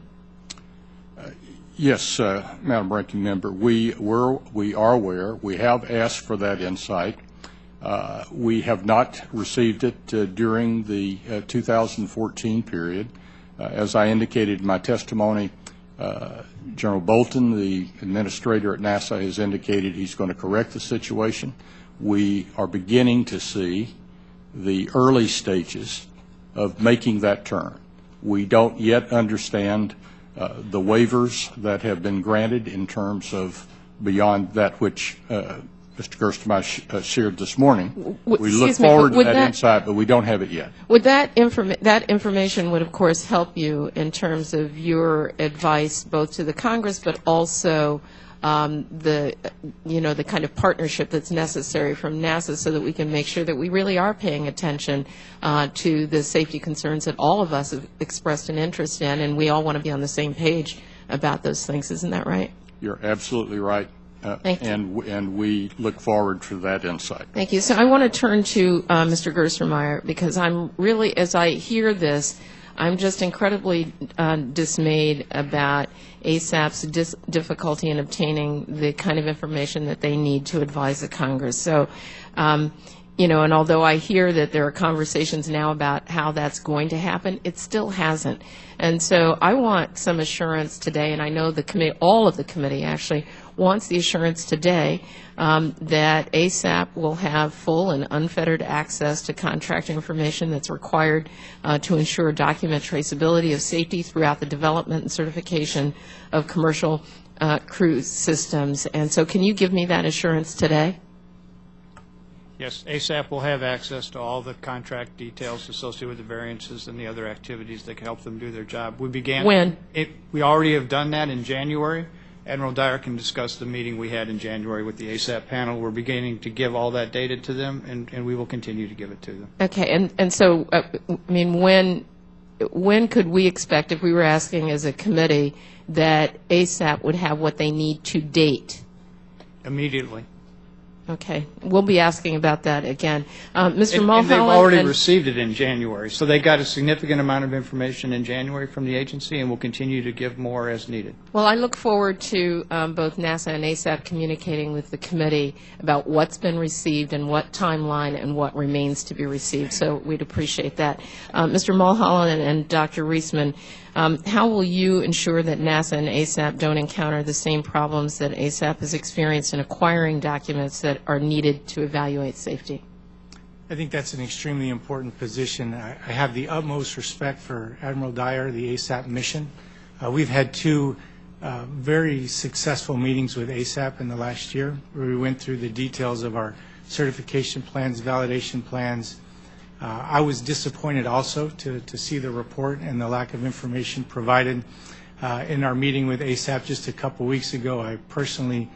Yes, Madam Ranking Member, we are aware. We have asked for that insight. We have not received it during the 2014 period. As I indicated in my testimony, General Bolton, the administrator at NASA, has indicated he's going to correct the situation. We are beginning to see the early stages of making that turn. We don't yet understand the waivers that have been granted in terms of beyond that which Mr. Gerstenmaier shared this morning. We look forward to that insight, but we don't have it yet. Would that information would, of course, help you in terms of your advice both to the Congress, but also the kind of partnership that's necessary from NASA so that we can make sure that we really are paying attention to the safety concerns that all of us have expressed an interest in, and we all want to be on the same page about those things. Isn't that right? You're absolutely right. Thank you. And we look forward to that insight. Thank you. So I want to turn to Mr. Gerstenmaier, because I'm really, as I hear this, I'm just incredibly dismayed about ASAP's difficulty in obtaining the kind of information that they need to advise the Congress. So, and although I hear that there are conversations now about how that's going to happen, it still hasn't. And so I want some assurance today, and I know the committee, all of the committee actually, wants the assurance today that ASAP will have full and unfettered access to contract information that's required to ensure document traceability of safety throughout the development and certification of commercial cruise systems. And so can you give me that assurance today? Yes, ASAP will have access to all the contract details associated with the variances and the other activities that can help them do their job. We began. When? We already have done that in January. Admiral Dyer can discuss the meeting we had in January with the ASAP panel. We're beginning to give all that data to them, and we will continue to give it to them. Okay, and so, I mean, when could we expect, if we were asking as a committee, that ASAP would have what they need to date? Immediately. Okay, we'll be asking about that again. Mr. Mulholland. And they've already received it in January, so they got a significant amount of information in January from the agency, and will continue to give more as needed. Well, I look forward to both NASA and ASAP communicating with the committee about what's been received and what timeline and what remains to be received, so we'd appreciate that. Mr. Mulholland and Dr. Reisman, how will you ensure that NASA and ASAP don't encounter the same problems that ASAP has experienced in acquiring documents that are needed to evaluate safety? I think that's an extremely important position. I have the utmost respect for Admiral Dyer, the ASAP mission. We've had two very successful meetings with ASAP in the last year, where we went through the details of our certification plans, validation plans, I was disappointed also to see the report and the lack of information provided. In our meeting with ASAP just a couple weeks ago, I personally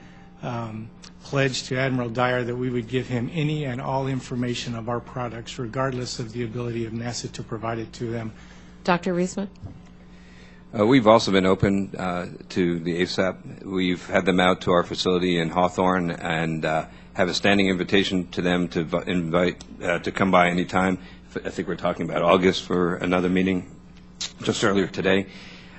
pledged to Admiral Dyer that we would give him any and all information of our products, regardless of the ability of NASA to provide it to them. Dr. Reisman? We've also been open to the ASAP. We've had them out to our facility in Hawthorne and have a standing invitation to them to invite to come by anytime. I think we're talking about August for another meeting just earlier today.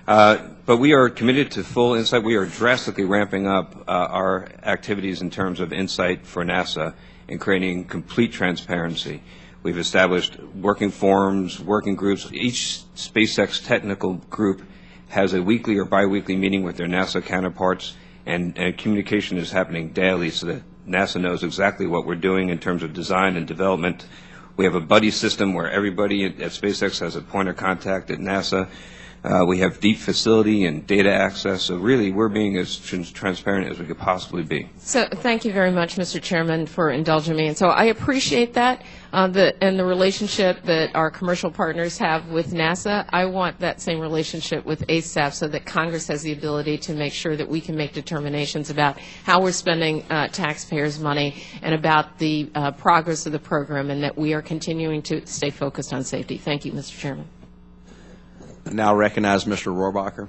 But we are committed to full insight. We are drastically ramping up our activities in terms of insight for NASA and creating complete transparency. We've established working forums, working groups. Each SpaceX technical group has a weekly or biweekly meeting with their NASA counterparts, and communication is happening daily so that NASA knows exactly what we're doing in terms of design and development. We have a buddy system where everybody at SpaceX has a point of contact at NASA. We have deep facility and data access, so really we're being as transparent as we could possibly be. So thank you very much, Mr. Chairman, for indulging me. And so I appreciate that and the relationship that our commercial partners have with NASA. I want that same relationship with ASAP so that Congress has the ability to make sure that we can make determinations about how we're spending taxpayers' money and about the progress of the program, and that we are continuing to stay focused on safety. Thank you, Mr. Chairman. I now recognize Mr. Rohrbacher.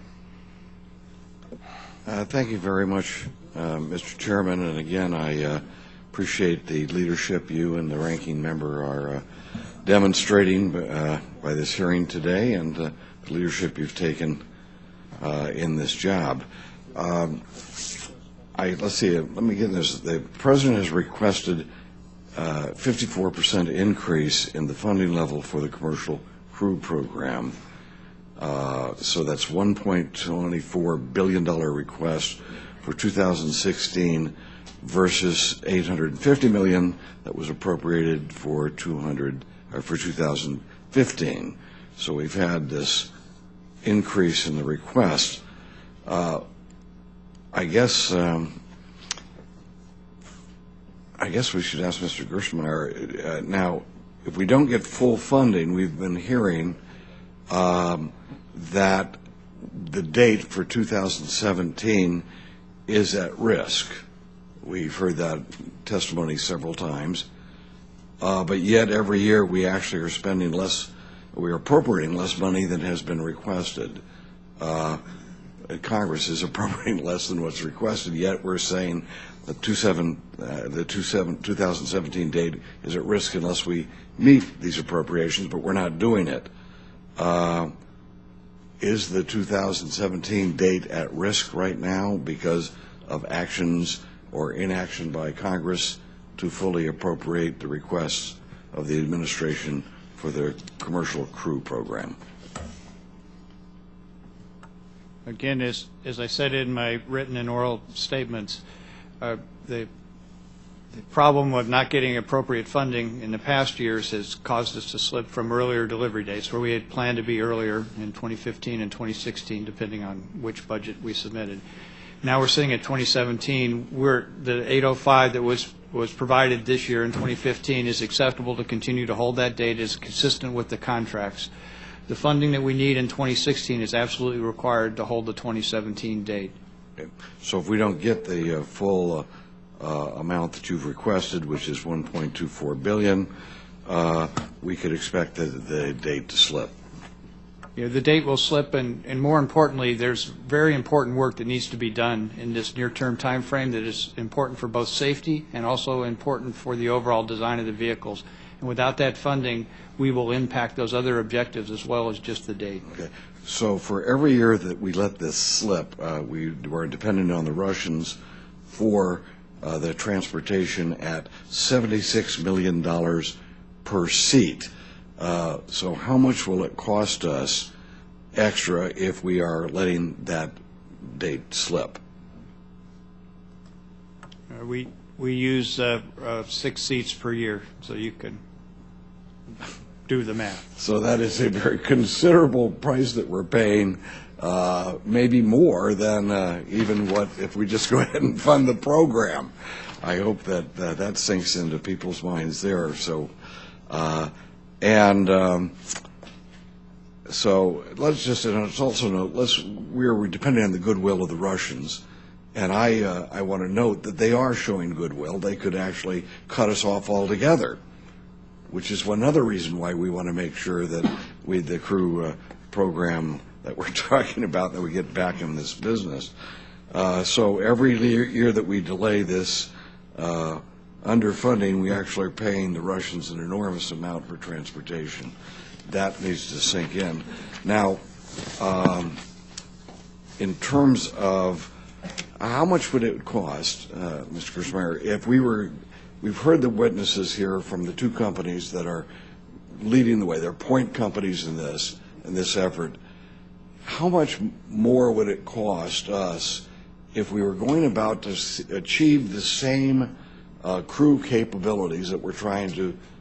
Thank you very much, Mr. Chairman. And again, I appreciate the leadership you and the ranking member are demonstrating by this hearing today, and the leadership you've taken in this job. Let's see. Let me get this. The President has requested 54% increase in the funding level for the Commercial Crew Program. So that's $1.24 billion request for 2016 versus $850 million that was appropriated for 2015. So we've had this increase in the request. I guess we should ask Mr. Gershmeyer now. If we don't get full funding, we've been hearing that the date for 2017 is at risk. We've heard that testimony several times, but yet every year we actually are spending less, we are appropriating less money than has been requested. Congress is appropriating less than what's requested, yet we're saying the 2017 date is at risk unless we meet these appropriations, but we're not doing it. Is the 2017 date at risk right now because of actions or inaction by Congress to fully appropriate the requests of the administration for the Commercial Crew Program? Again, as I said in my written and oral statements, the problem of not getting appropriate funding in the past years has caused us to slip from earlier delivery dates where we had planned to be earlier in 2015 and 2016, depending on which budget we submitted. Now we're sitting at 2017. The 805 that was provided this year in 2015 is acceptable to continue to hold that date, is consistent with the contracts. The funding that we need in 2016 is absolutely required to hold the 2017 date. Okay. So if we don't get the full amount that you've requested, which is $1.24 billion, we could expect the date to slip. Yeah, the date will slip, and more importantly, there's very important work that needs to be done in this near-term time frame that is important for both safety and also important for the overall design of the vehicles. And without that funding, we will impact those other objectives as well as just the date. Okay. So for every year that we let this slip, we are dependent on the Russians for the transportation at $76 million per seat. So how much will it cost us extra if we are letting that date slip? We use 6 seats per year, so you can do the math. So that is a very considerable price that we're paying, maybe more than even what if we just go ahead and fund the program. I hope that that sinks into people's minds there. So And so let's just, and it's also note, we're depending on the goodwill of the Russians. And I want to note that they are showing goodwill. They could actually cut us off altogether, which is another reason why we want to make sure that the crew program that we're talking about, that we get back in this business. So every year that we delay this underfunding, we actually are paying the Russians an enormous amount for transportation. That needs to sink in. Now, in terms of how much would it cost, Mr. Gersmeyer, if we've heard the witnesses here from the two companies that are leading the way. They're point companies in this effort. How much more would it cost us if we were going about to achieve the same crew capabilities that we're trying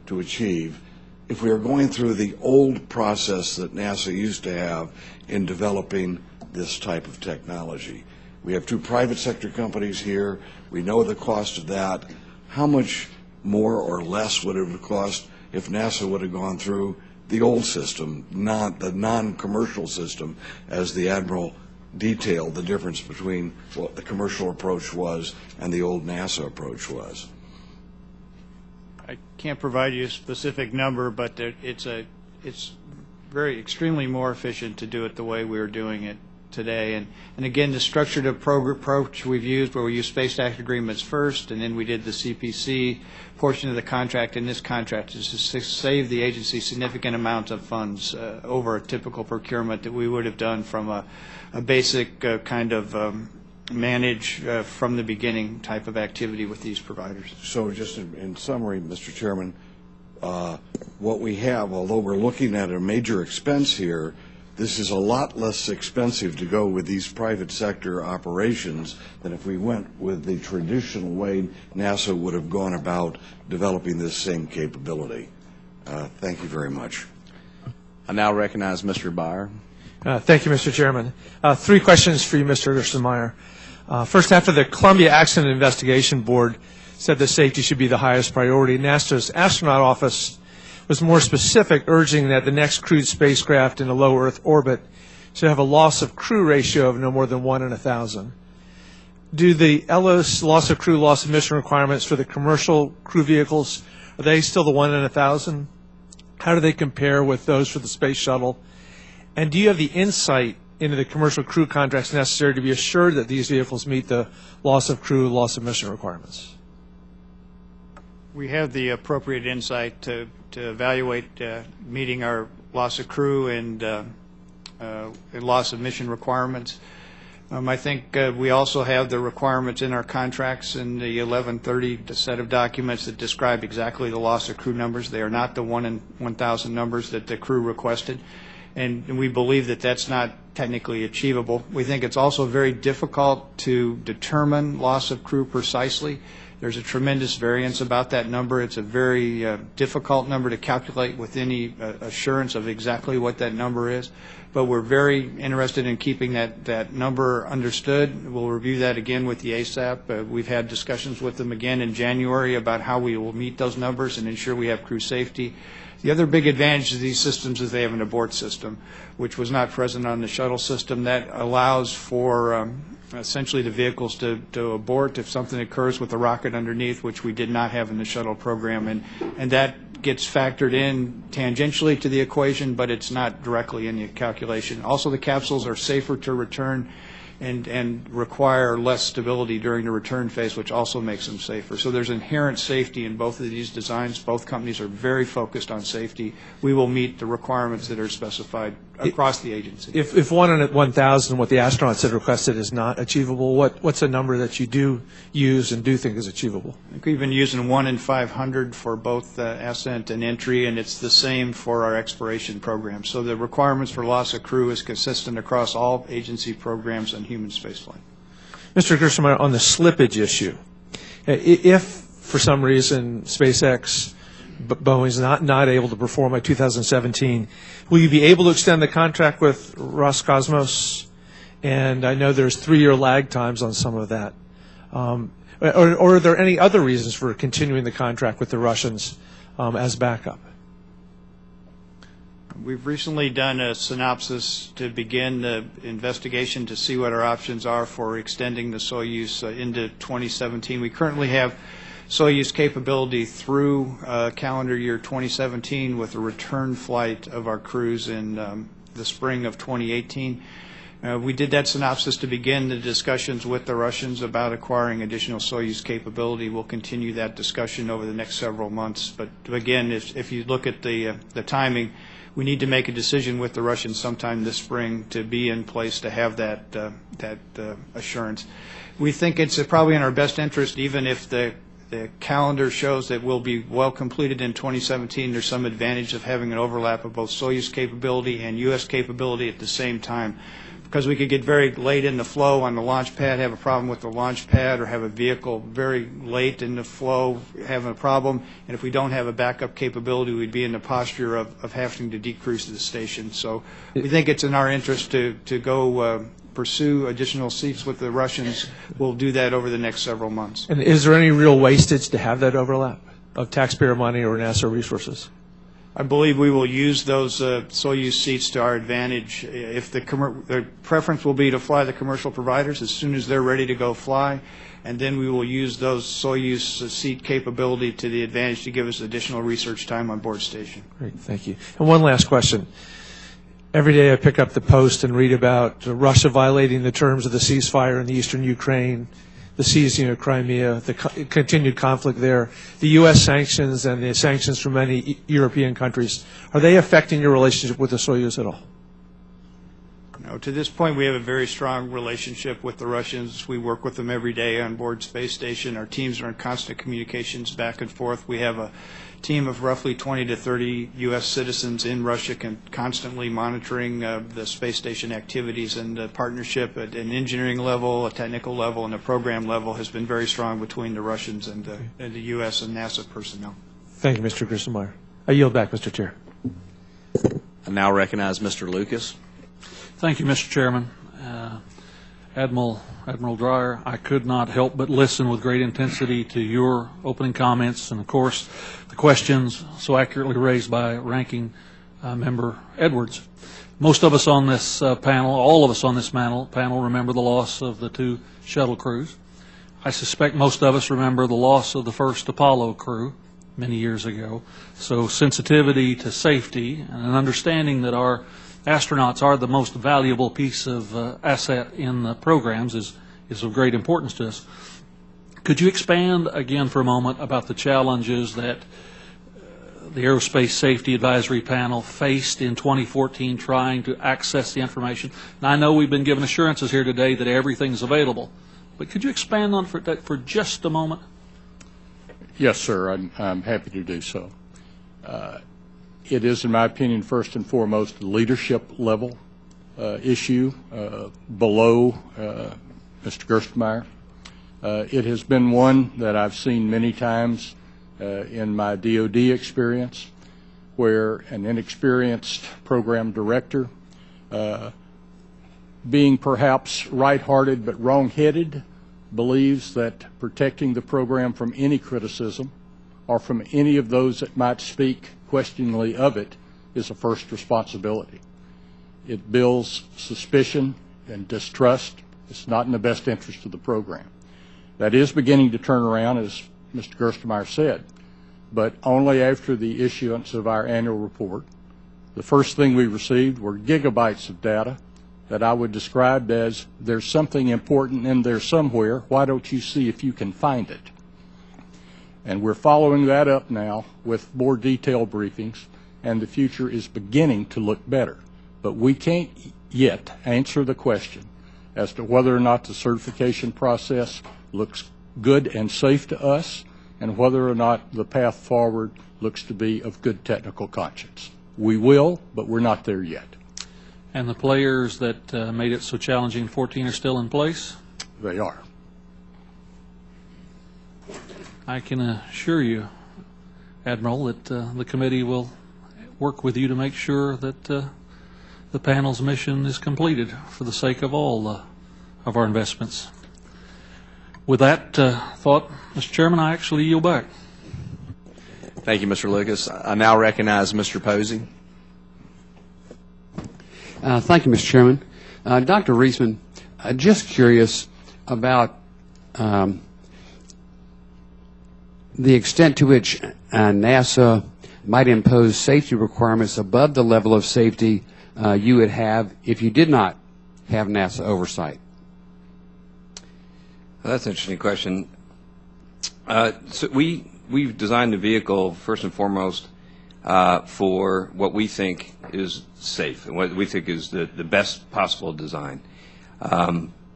to achieve, if we were going through the old process that NASA used to have in developing this type of technology? We have two private sector companies here. We know the cost of that. How much more or less would it have cost if NASA would have gone through the old system, not the non-commercial system, as the Admiral detailed the difference between what the commercial approach was and the old NASA approach was? I can't provide you a specific number, but it's very extremely more efficient to do it the way we're doing it today. And again, the structured approach we've used, where we use Space Act agreements first, and then we did the CPC portion of the contract in this contract, is to save the agency significant amounts of funds over a typical procurement that we would have done from a basic kind of manage from the beginning type of activity with these providers. So just in summary, Mr. Chairman, what we have, although we're looking at a major expense here, this is a lot less expensive to go with these private sector operations than if we went with the traditional way NASA would have gone about developing this same capability. Thank you very much. I now recognize Mr. Byer. Thank you, Mr. Chairman. 3 questions for you, Mr. Gerstenmaier. First, after the Columbia Accident Investigation Board said that safety should be the highest priority, NASA's astronaut office was more specific, urging that the next crewed spacecraft in a low Earth orbit should have a loss of crew ratio of no more than 1 in 1,000. Do the LOS loss of crew, loss of mission requirements for the commercial crew vehicles, are they still the 1 in 1,000? How do they compare with those for the space shuttle? And do you have the insight into the commercial crew contracts necessary to be assured that these vehicles meet the loss of crew, loss of mission requirements? We have the appropriate insight to evaluate meeting our loss of crew and loss of mission requirements. I think we also have the requirements in our contracts in the 1130 set of documents that describe exactly the loss of crew numbers. They are not the 1 in 1,000 numbers that the crew requested, and we believe that that's not technically achievable. We think it's also very difficult to determine loss of crew precisely. There's a tremendous variance about that number. It's a very difficult number to calculate with any assurance of exactly what that number is. But we're very interested in keeping that number understood. We'll review that again with the ASAP. We've had discussions with them again in January about how we will meet those numbers and ensure we have crew safety. The other big advantage of these systems is they have an abort system, which was not present on the shuttle system. That allows for essentially the vehicles to abort if something occurs with the rocket underneath, which we did not have in the shuttle program. And that gets factored in tangentially to the equation, but it's not directly in the calculation. Also, the capsules are safer to return and require less stability during the return phase, which also makes them safer. So there's inherent safety in both of these designs. Both companies are very focused on safety. We will meet the requirements that are specified across the agency. If 1 in 1,000, what the astronauts had requested, is not achievable, what's a number that you do use and do think is achievable? I think we've been using 1 in 500 for both ascent and entry, and it's the same for our exploration program. So the requirements for loss of crew is consistent across all agency programs and human spaceflight. Mr. Gerstenmaier, on the slippage issue, if for some reason SpaceX, Boeing's not able to perform by 2017, will you be able to extend the contract with Roscosmos? And I know there's 3-year lag times on some of that. Or are there any other reasons for continuing the contract with the Russians as backup? We've recently done a synopsis to begin the investigation to see what our options are for extending the Soyuz into 2017. We currently have Soyuz capability through calendar year 2017 with a return flight of our crews in the spring of 2018. We did that synopsis to begin the discussions with the Russians about acquiring additional Soyuz capability. We'll continue that discussion over the next several months. But again, if you look at the timing, we need to make a decision with the Russians sometime this spring to be in place to have that assurance. We think it's probably in our best interest, even if the calendar shows that we'll be well completed in 2017. There's some advantage of having an overlap of both Soyuz capability and U.S. capability at the same time, because we could get very late in the flow on the launch pad, have a problem with the launch pad, or have a vehicle very late in the flow having a problem. And if we don't have a backup capability, we'd be in the posture of having to decrease the station. So we think it's in our interest to go pursue additional seats with the Russians. We'll do that over the next several months. And is there any real wastage to have that overlap of taxpayer money or NASA resources? I believe we will use those Soyuz seats to our advantage. If the preference will be to fly the commercial providers as soon as they're ready to go fly, and then we will use those Soyuz seat capability to the advantage to give us additional research time on board station. Great, thank you. And one last question. Every day I pick up the Post and read about Russia violating the terms of the ceasefire in the eastern Ukraine, the seizing of Crimea, the continued conflict there, the U.S. sanctions and the sanctions from many European countries. Are they affecting your relationship with the Soyuz at all? No, to this point, we have a very strong relationship with the Russians. We work with them every day on board space station. Our teams are in constant communications back and forth. We have a team of roughly 20 to 30 U.S. citizens in Russia constantly monitoring the space station activities, and the partnership at an engineering level, a technical level, and a program level has been very strong between the Russians and the U.S. and NASA personnel. Thank you, Mr. Grisselmeyer. I yield back, Mr. Chair. I now recognize Mr. Lucas. Thank you, Mr. Chairman. Admiral Dreyer, I could not help but listen with great intensity to your opening comments and, of course, the questions so accurately raised by Ranking Member Edwards. Most of us on this panel, all of us on this panel remember the loss of the 2 shuttle crews. I suspect most of us remember the loss of the first Apollo crew many years ago. So sensitivity to safety and an understanding that our astronauts are the most valuable piece of asset in the programs is of great importance to us. Could you expand again for a moment about the challenges that the Aerospace Safety Advisory Panel faced in 2014 trying to access the information? Now, I know we've been given assurances here today that everything's available, but could you expand on that for just a moment? Yes, sir. I'm happy to do so. It is, in my opinion, first and foremost, a leadership level issue below Mr. Gerstenmaier. It has been one that I've seen many times in my DOD experience, where an inexperienced program director, being perhaps right-hearted but wrong-headed, believes that protecting the program from any criticism or from any of those that might speak questioningly of it is a first responsibility. It builds suspicion and distrust. It's not in the best interest of the program. That is beginning to turn around, as Mr. Gerstenmaier said, but only after the issuance of our annual report. The first thing we received were gigabytes of data that I would describe as, there's something important in there somewhere, why don't you see if you can find it? And we're following that up now with more detailed briefings, and the future is beginning to look better. But we can't yet answer the question as to whether or not the certification process looks good and safe to us, and whether or not the path forward looks to be of good technical conscience. We will, but we're not there yet. And the players that made it so challenging in 14 are still in place? They are. I can assure you, Admiral, that the committee will work with you to make sure that the panel's mission is completed for the sake of all of our investments. With that thought, Mr. Chairman, I actually yield back. Thank you, Mr. Lucas. I now recognize Mr. Posey. Thank you, Mr. Chairman. Dr. Reisman, just curious about the extent to which NASA might impose safety requirements above the level of safety you would have if you did not have NASA oversight. Well, that's an interesting question. So we've designed the vehicle first and foremost for what we think is safe and what we think is the best possible design.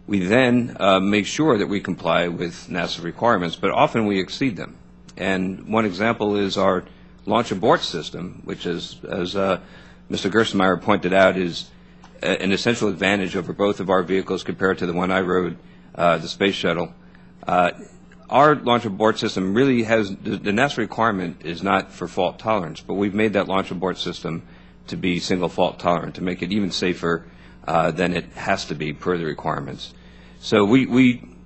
We then make sure that we comply with NASA requirements, but often we exceed them. And one example is our launch abort system, which is, as Mr. Gerstenmaier pointed out, is an essential advantage over both of our vehicles compared to the one I rode, the space shuttle. Our launch abort system really has, the NASA requirement is not for fault tolerance, but we've made that launch abort system to be single fault tolerant, to make it even safer than it has to be per the requirements. So we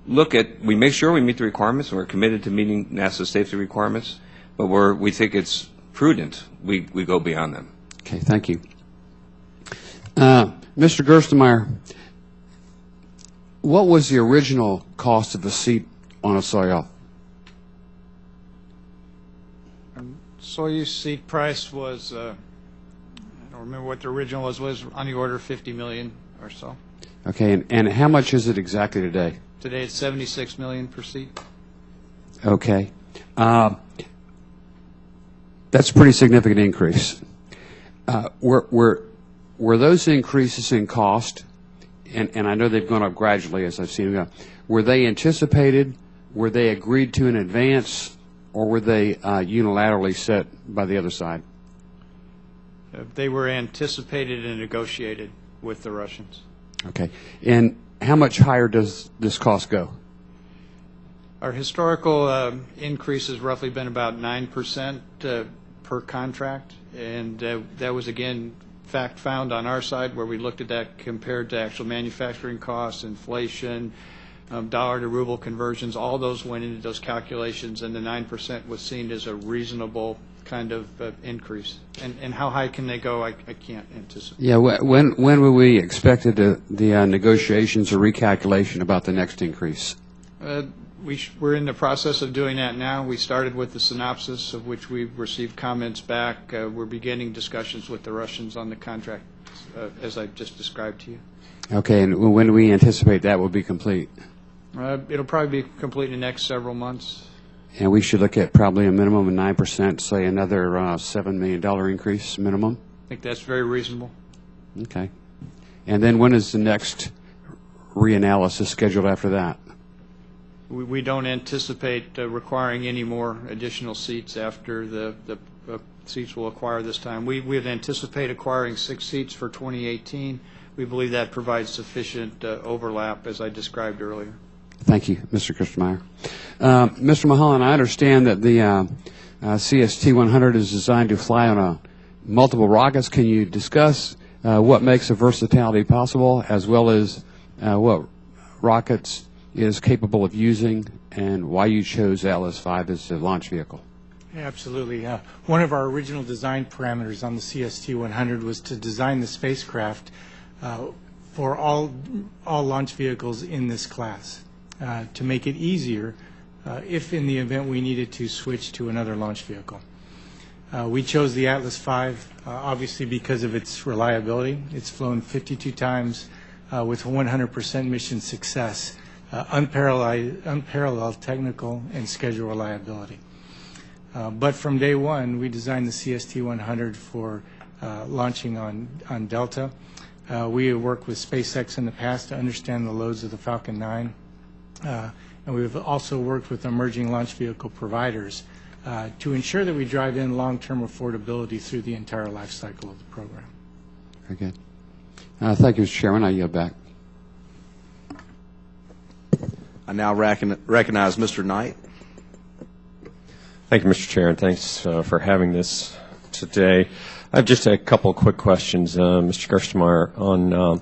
make sure we meet the requirements, and we're committed to meeting NASA safety requirements, but we think it's prudent we go beyond them. Okay, thank you. Mr. Gerstenmaier, what was the original cost of a seat on a Soyuz? Soyuz seat price was, I don't remember what the original was on the order of $50 million or so. Okay, and how much is it exactly today? Today it's $76 million per seat. Okay. That's a pretty significant increase. Were those increases in cost, and I know they've gone up gradually as I've seen them go, were they anticipated, were they agreed to in advance, or were they unilaterally set by the other side? They were anticipated and negotiated with the Russians. Okay. And how much higher does this cost go? Our historical increase has roughly been about 9% per contract, and that was, again, fact found on our side where we looked at that compared to actual manufacturing costs, inflation, dollar to ruble conversions. All those went into those calculations, and the 9% was seen as a reasonable kind of increase. And how high can they go, I can't anticipate. Yeah, when will we expect the negotiations or recalculation about the next increase? We're in the process of doing that now. We started with the synopsis, of which we've received comments back. We're beginning discussions with the Russians on the contract, as I just described to you. Okay, and when do we anticipate that will be complete? It'll probably be complete in the next several months. And we should look at probably a minimum of 9%, say another $7 million increase minimum? I think that's very reasonable. Okay. And then when is the next reanalysis scheduled after that? We don't anticipate requiring any more additional seats after the seats we'll acquire this time. We would anticipate acquiring 6 seats for 2018. We believe that provides sufficient overlap, as I described earlier. Thank you, Mr. Gerstenmaier. Mr. Mulholland, I understand that the CST-100 is designed to fly on multiple rockets. Can you discuss what makes the versatility possible, as well as what rockets is capable of using, and why you chose Atlas V as the launch vehicle? Absolutely. One of our original design parameters on the CST-100 was to design the spacecraft for all launch vehicles in this class, to make it easier if in the event we needed to switch to another launch vehicle. We chose the Atlas V obviously because of its reliability. It's flown 52 times with 100% mission success, unparalleled technical and schedule reliability. But from day one, we designed the CST-100 for launching on Delta. We have worked with SpaceX in the past to understand the loads of the Falcon 9. And we've also worked with emerging launch vehicle providers to ensure that we drive in long-term affordability through the entire life cycle of the program. Very good. Thank you, Mr. Chairman. I yield back. I now recognize Mr. Knight. Thank you, Mr. Chair, and thanks for having this today. I have just a couple of quick questions, Mr. Gerstenmaier, on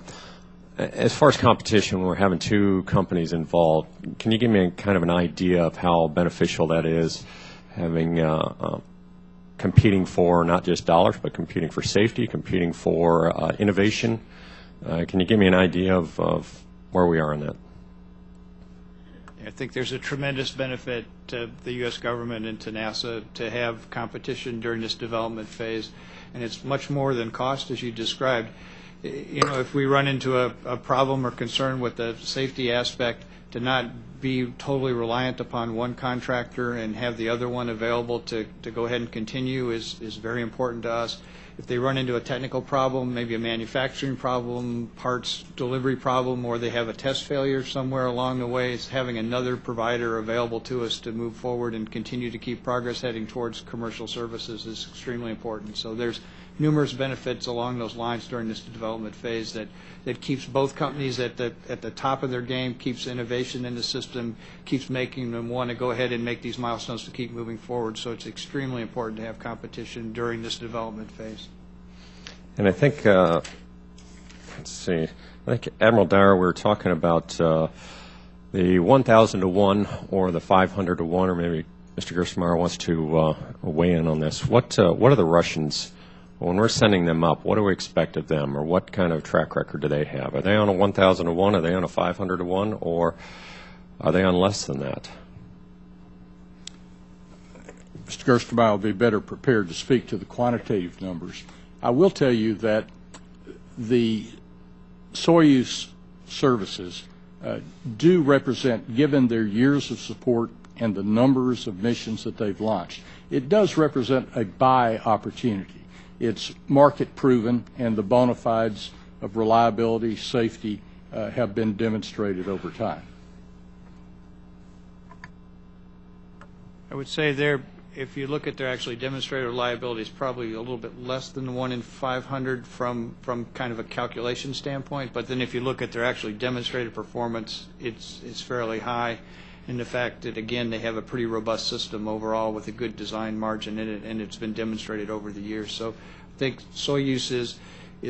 as far as competition, when we're having 2 companies involved, can you give me kind of an idea of how beneficial that is, having competing for not just dollars, but competing for safety, competing for innovation. Can you give me an idea of where we are in that? I think there's a tremendous benefit to the U.S. government and to NASA to have competition during this development phase, and it's much more than cost, as you described. You know, if we run into a problem or concern with the safety aspect, to not be totally reliant upon one contractor and have the other one available to go ahead and continue is very important to us. If they run into a technical problem, maybe a manufacturing problem, parts delivery problem, or they have a test failure somewhere along the way, it's having another provider available to us to move forward and continue to keep progress heading towards commercial services is extremely important. So there's numerous benefits along those lines during this development phase that keeps both companies at the top of their game, keeps innovation in the system, keeps making them want to go ahead and make these milestones to keep moving forward. So it's extremely important to have competition during this development phase. And I think, let's see, I think Admiral Dyer, we were talking about the 1,000 to 1 or the 500 to 1, or maybe Mr. Gerstenmaier wants to weigh in on this. What are the Russians? When we're sending them up, what do we expect of them, or what kind of track record do they have? Are they on a 1,000 to 1, are they on a 500 to 1, or are they on less than that? Mr. Gerstenmaier will be better prepared to speak to the quantitative numbers. I will tell you that the Soyuz services do represent, given their years of support and the numbers of missions that they've launched, it does represent a buy opportunity. It's market proven, and the bona fides of reliability, safety have been demonstrated over time. I would say if you look at their actually demonstrated reliability, it's probably a little bit less than the 1 in 500 from kind of a calculation standpoint. But then if you look at their actually demonstrated performance, it's fairly high. And the fact that, again, they have a pretty robust system overall with a good design margin in it, and it's been demonstrated over the years. So I think Soyuz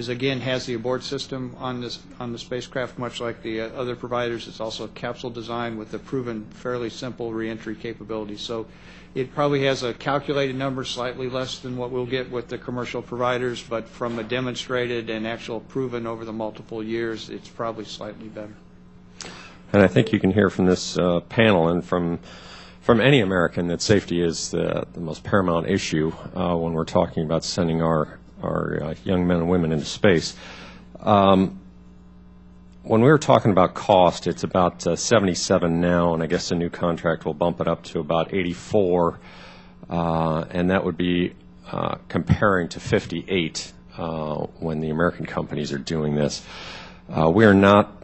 again has the abort system on the spacecraft, much like the other providers. It's also a capsule design with a proven fairly simple reentry capability. So it probably has a calculated number slightly less than what we'll get with the commercial providers, but from a demonstrated and actual proven over the multiple years, it's probably slightly better. And I think you can hear from this panel and from any American that safety is the most paramount issue when we're talking about sending our young men and women into space. When we were talking about cost, it's about 77 now, and I guess the new contract will bump it up to about 84, and that would be comparing to 58 when the American companies are doing this. We are not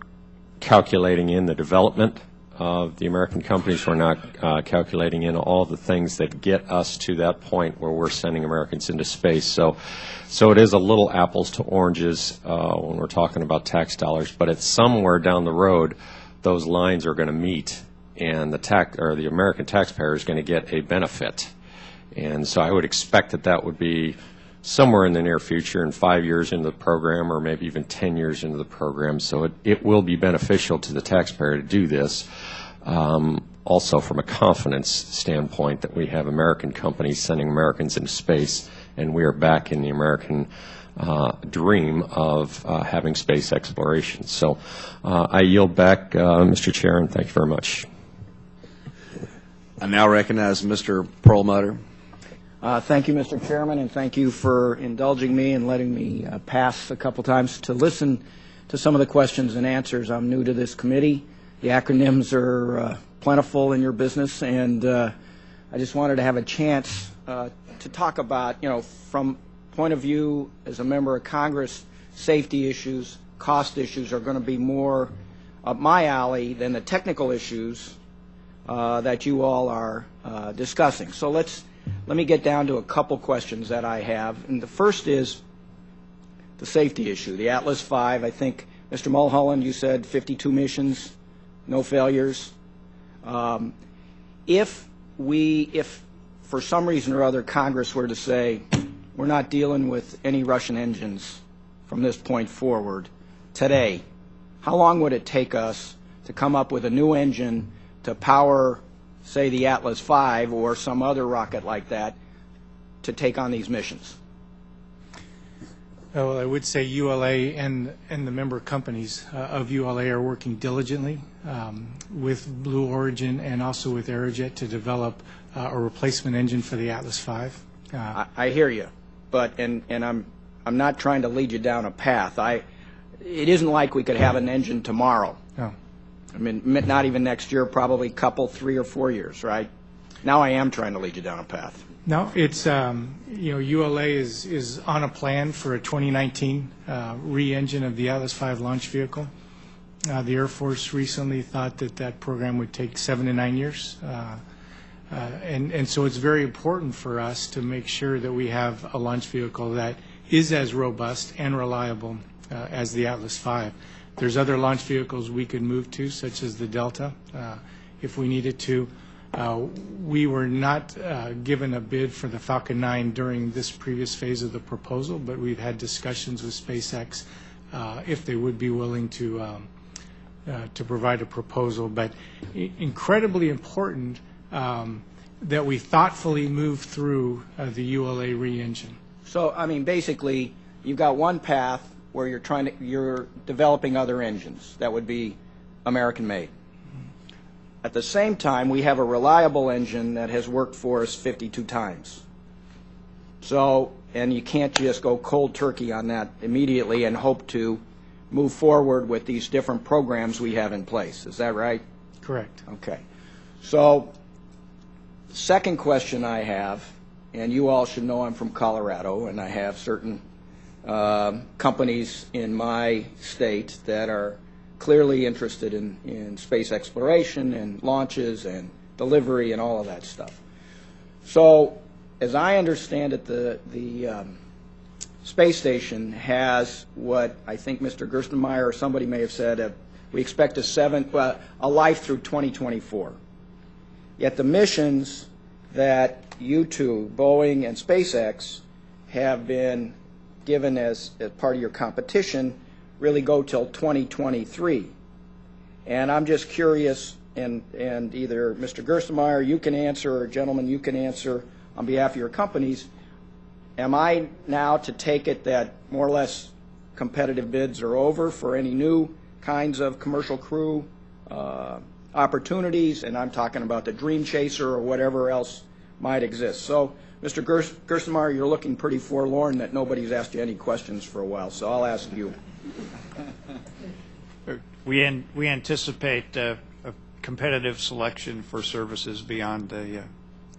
calculating in the development of the American companies. We're not calculating in all the things that get us to that point where we're sending Americans into space. So it is a little apples to oranges when we're talking about tax dollars, but it's somewhere down the road those lines are going to meet, and the American taxpayer is going to get a benefit. And so I would expect that would be somewhere in the near future, in 5 years into the program, or maybe even 10 years into the program. So it will be beneficial to the taxpayer to do this. Also from a confidence standpoint that we have American companies sending Americans into space, and we are back in the American dream of having space exploration. So I yield back, Mr. Chair, and thank you very much. I now recognize Mr. Perlmutter. Thank you, Mr. Chairman, and thank you for indulging me and letting me pass a couple times to listen to some of the questions and answers. I'm new to this committee. The acronyms are plentiful in your business, and I just wanted to have a chance to talk about, from point of view as a member of Congress, safety issues, cost issues are going to be more up my alley than the technical issues that you all are discussing. So let me get down to a couple questions that I have. And the first is the safety issue. The Atlas V, I think, Mr. Mulholland, you said 52 missions, no failures. If for some reason or other Congress were to say, we're not dealing with any Russian engines from this point forward today, how long would it take us to come up with a new engine to power, say, the Atlas V or some other rocket like that to take on these missions? Well, I would say ULA and the member companies of ULA are working diligently with Blue Origin and also with Aerojet to develop a replacement engine for the Atlas V. I hear you, but and I'm not trying to lead you down a path. It isn't like we could have an engine tomorrow. No. I mean, not even next year, probably a couple, 3 or 4 years, right? Now I am trying to lead you down a path. No, it's, ULA is on a plan for a 2019 re-engine of the Atlas V launch vehicle. The Air Force recently thought that program would take 7 to 9 years. And so it's very important for us to make sure that we have a launch vehicle that is as robust and reliable as the Atlas V. There's other launch vehicles we could move to, such as the Delta, if we needed to. We were not given a bid for the Falcon 9 during this previous phase of the proposal, but we've had discussions with SpaceX if they would be willing to provide a proposal. But incredibly important that we thoughtfully move through the ULA re-engine. So, I mean, basically, you've got one path where you're developing other engines that would be American-made. At the same time, we have a reliable engine that has worked for us 52 times. So, and you can't just go cold turkey on that immediately and hope to move forward with these different programs we have in place. Is that right? Correct. Okay. So, second question I have, and you all should know I'm from Colorado, and I have certain companies in my state that are clearly interested in space exploration and launches and delivery and all of that stuff. So, as I understand it, the space station has what I think Mr. Gerstenmaier or somebody may have said, we expect a life through 2024. Yet the missions that you two, Boeing and SpaceX, have been given as part of your competition really go till 2023. And I'm just curious, and either Mr. Gerstenmaier, you can answer, or gentlemen, you can answer on behalf of your companies, am I now to take it that more or less competitive bids are over for any new kinds of commercial crew opportunities, and I'm talking about the Dream Chaser or whatever else might exist. So, Mr. Gerstenmaier, you're looking pretty forlorn that nobody's asked you any questions for a while, so I'll ask you. We anticipate a competitive selection for services beyond the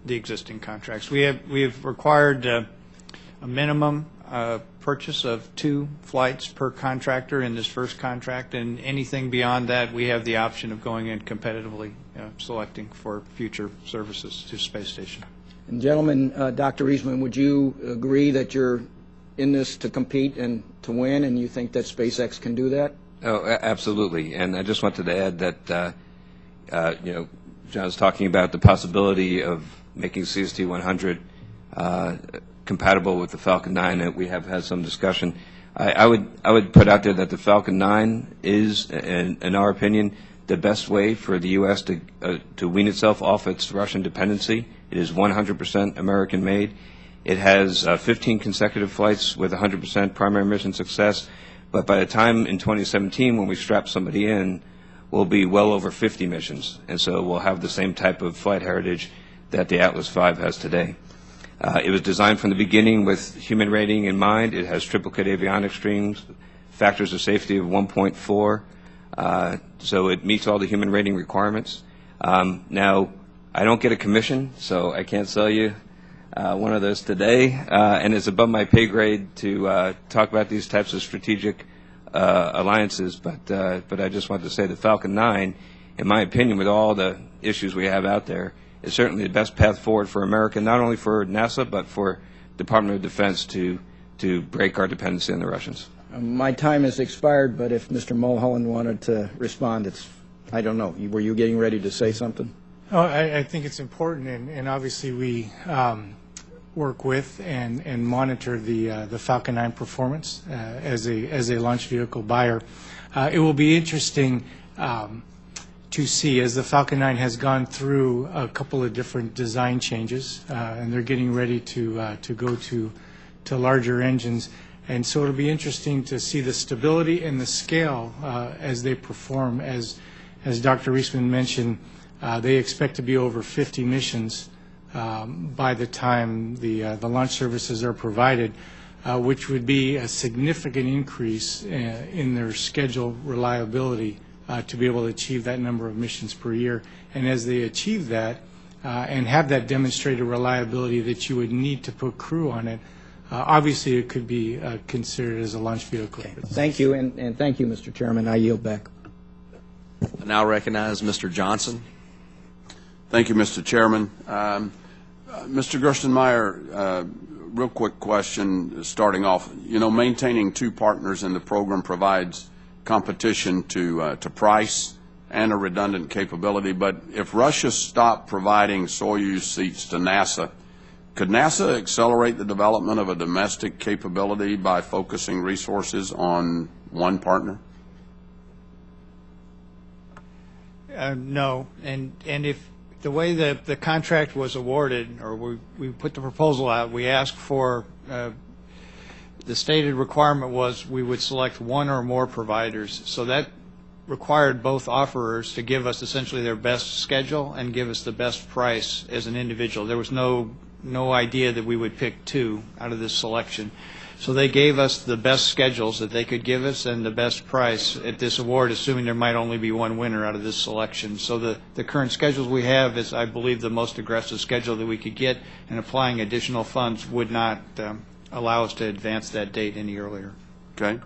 existing contracts. We have required a minimum purchase of 2 flights per contractor in this first contract, and anything beyond that, we have the option of going in competitively selecting for future services to space station. And gentlemen, Dr. Reisman, would you agree that you're in this to compete and to win, and you think that SpaceX can do that? Oh, absolutely. And I just wanted to add that, John was talking about the possibility of making CST-100 compatible with the Falcon 9. That we have had some discussion. I would put out there that the Falcon 9 is, in our opinion, the best way for the U.S. to wean itself off its Russian dependency. It is 100% American-made. It has 15 consecutive flights with 100% primary mission success. But by the time in 2017, when we strap somebody in, we'll be well over 50 missions. And so we'll have the same type of flight heritage that the Atlas V has today. It was designed from the beginning with human rating in mind. It has triplicate avionics streams, factors of safety of 1.4. So it meets all the human rating requirements. Now, I don't get a commission, so I can't sell you one of those today, and it's above my pay grade to talk about these types of strategic alliances, but I just wanted to say the Falcon 9, in my opinion, with all the issues we have out there, is certainly the best path forward for America, not only for NASA, but for Department of Defense to break our dependency on the Russians. My time has expired, but if Mr. Mulholland wanted to respond, I don't know. Were you getting ready to say something? Oh, I think it's important, and obviously we work with and monitor the Falcon 9 performance as a launch vehicle buyer. It will be interesting to see, as the Falcon 9 has gone through a couple of different design changes, and they're getting ready to go to larger engines. And so it'll be interesting to see the stability and the scale as they perform. As Dr. Reisman mentioned, they expect to be over 50 missions by the time the launch services are provided, which would be a significant increase in their schedule reliability to be able to achieve that number of missions per year. And as they achieve that and have that demonstrated reliability that you would need to put crew on it, obviously it could be considered as a launch vehicle. Okay. Thank you, and thank you, Mr. Chairman. I yield back. I now recognize Mr. Johnson. Thank you, Mr. Chairman. Mr. Gerstenmaier, real quick question starting off. You know, maintaining two partners in the program provides competition to price and a redundant capability, but if Russia stopped providing Soyuz seats to NASA, could NASA accelerate the development of a domestic capability by focusing resources on one partner? No, and if the way that the contract was awarded, or we put the proposal out, we asked for the stated requirement was we would select one or more providers. So that required both offerers to give us essentially their best schedule and give us the best price as an individual. There was no idea that we would pick two out of this selection. So they gave us the best schedules that they could give us and the best price at this award, assuming there might only be one winner out of this selection. So the current schedules we have is, I believe, the most aggressive schedule that we could get, and applying additional funds would not allow us to advance that date any earlier. Okay.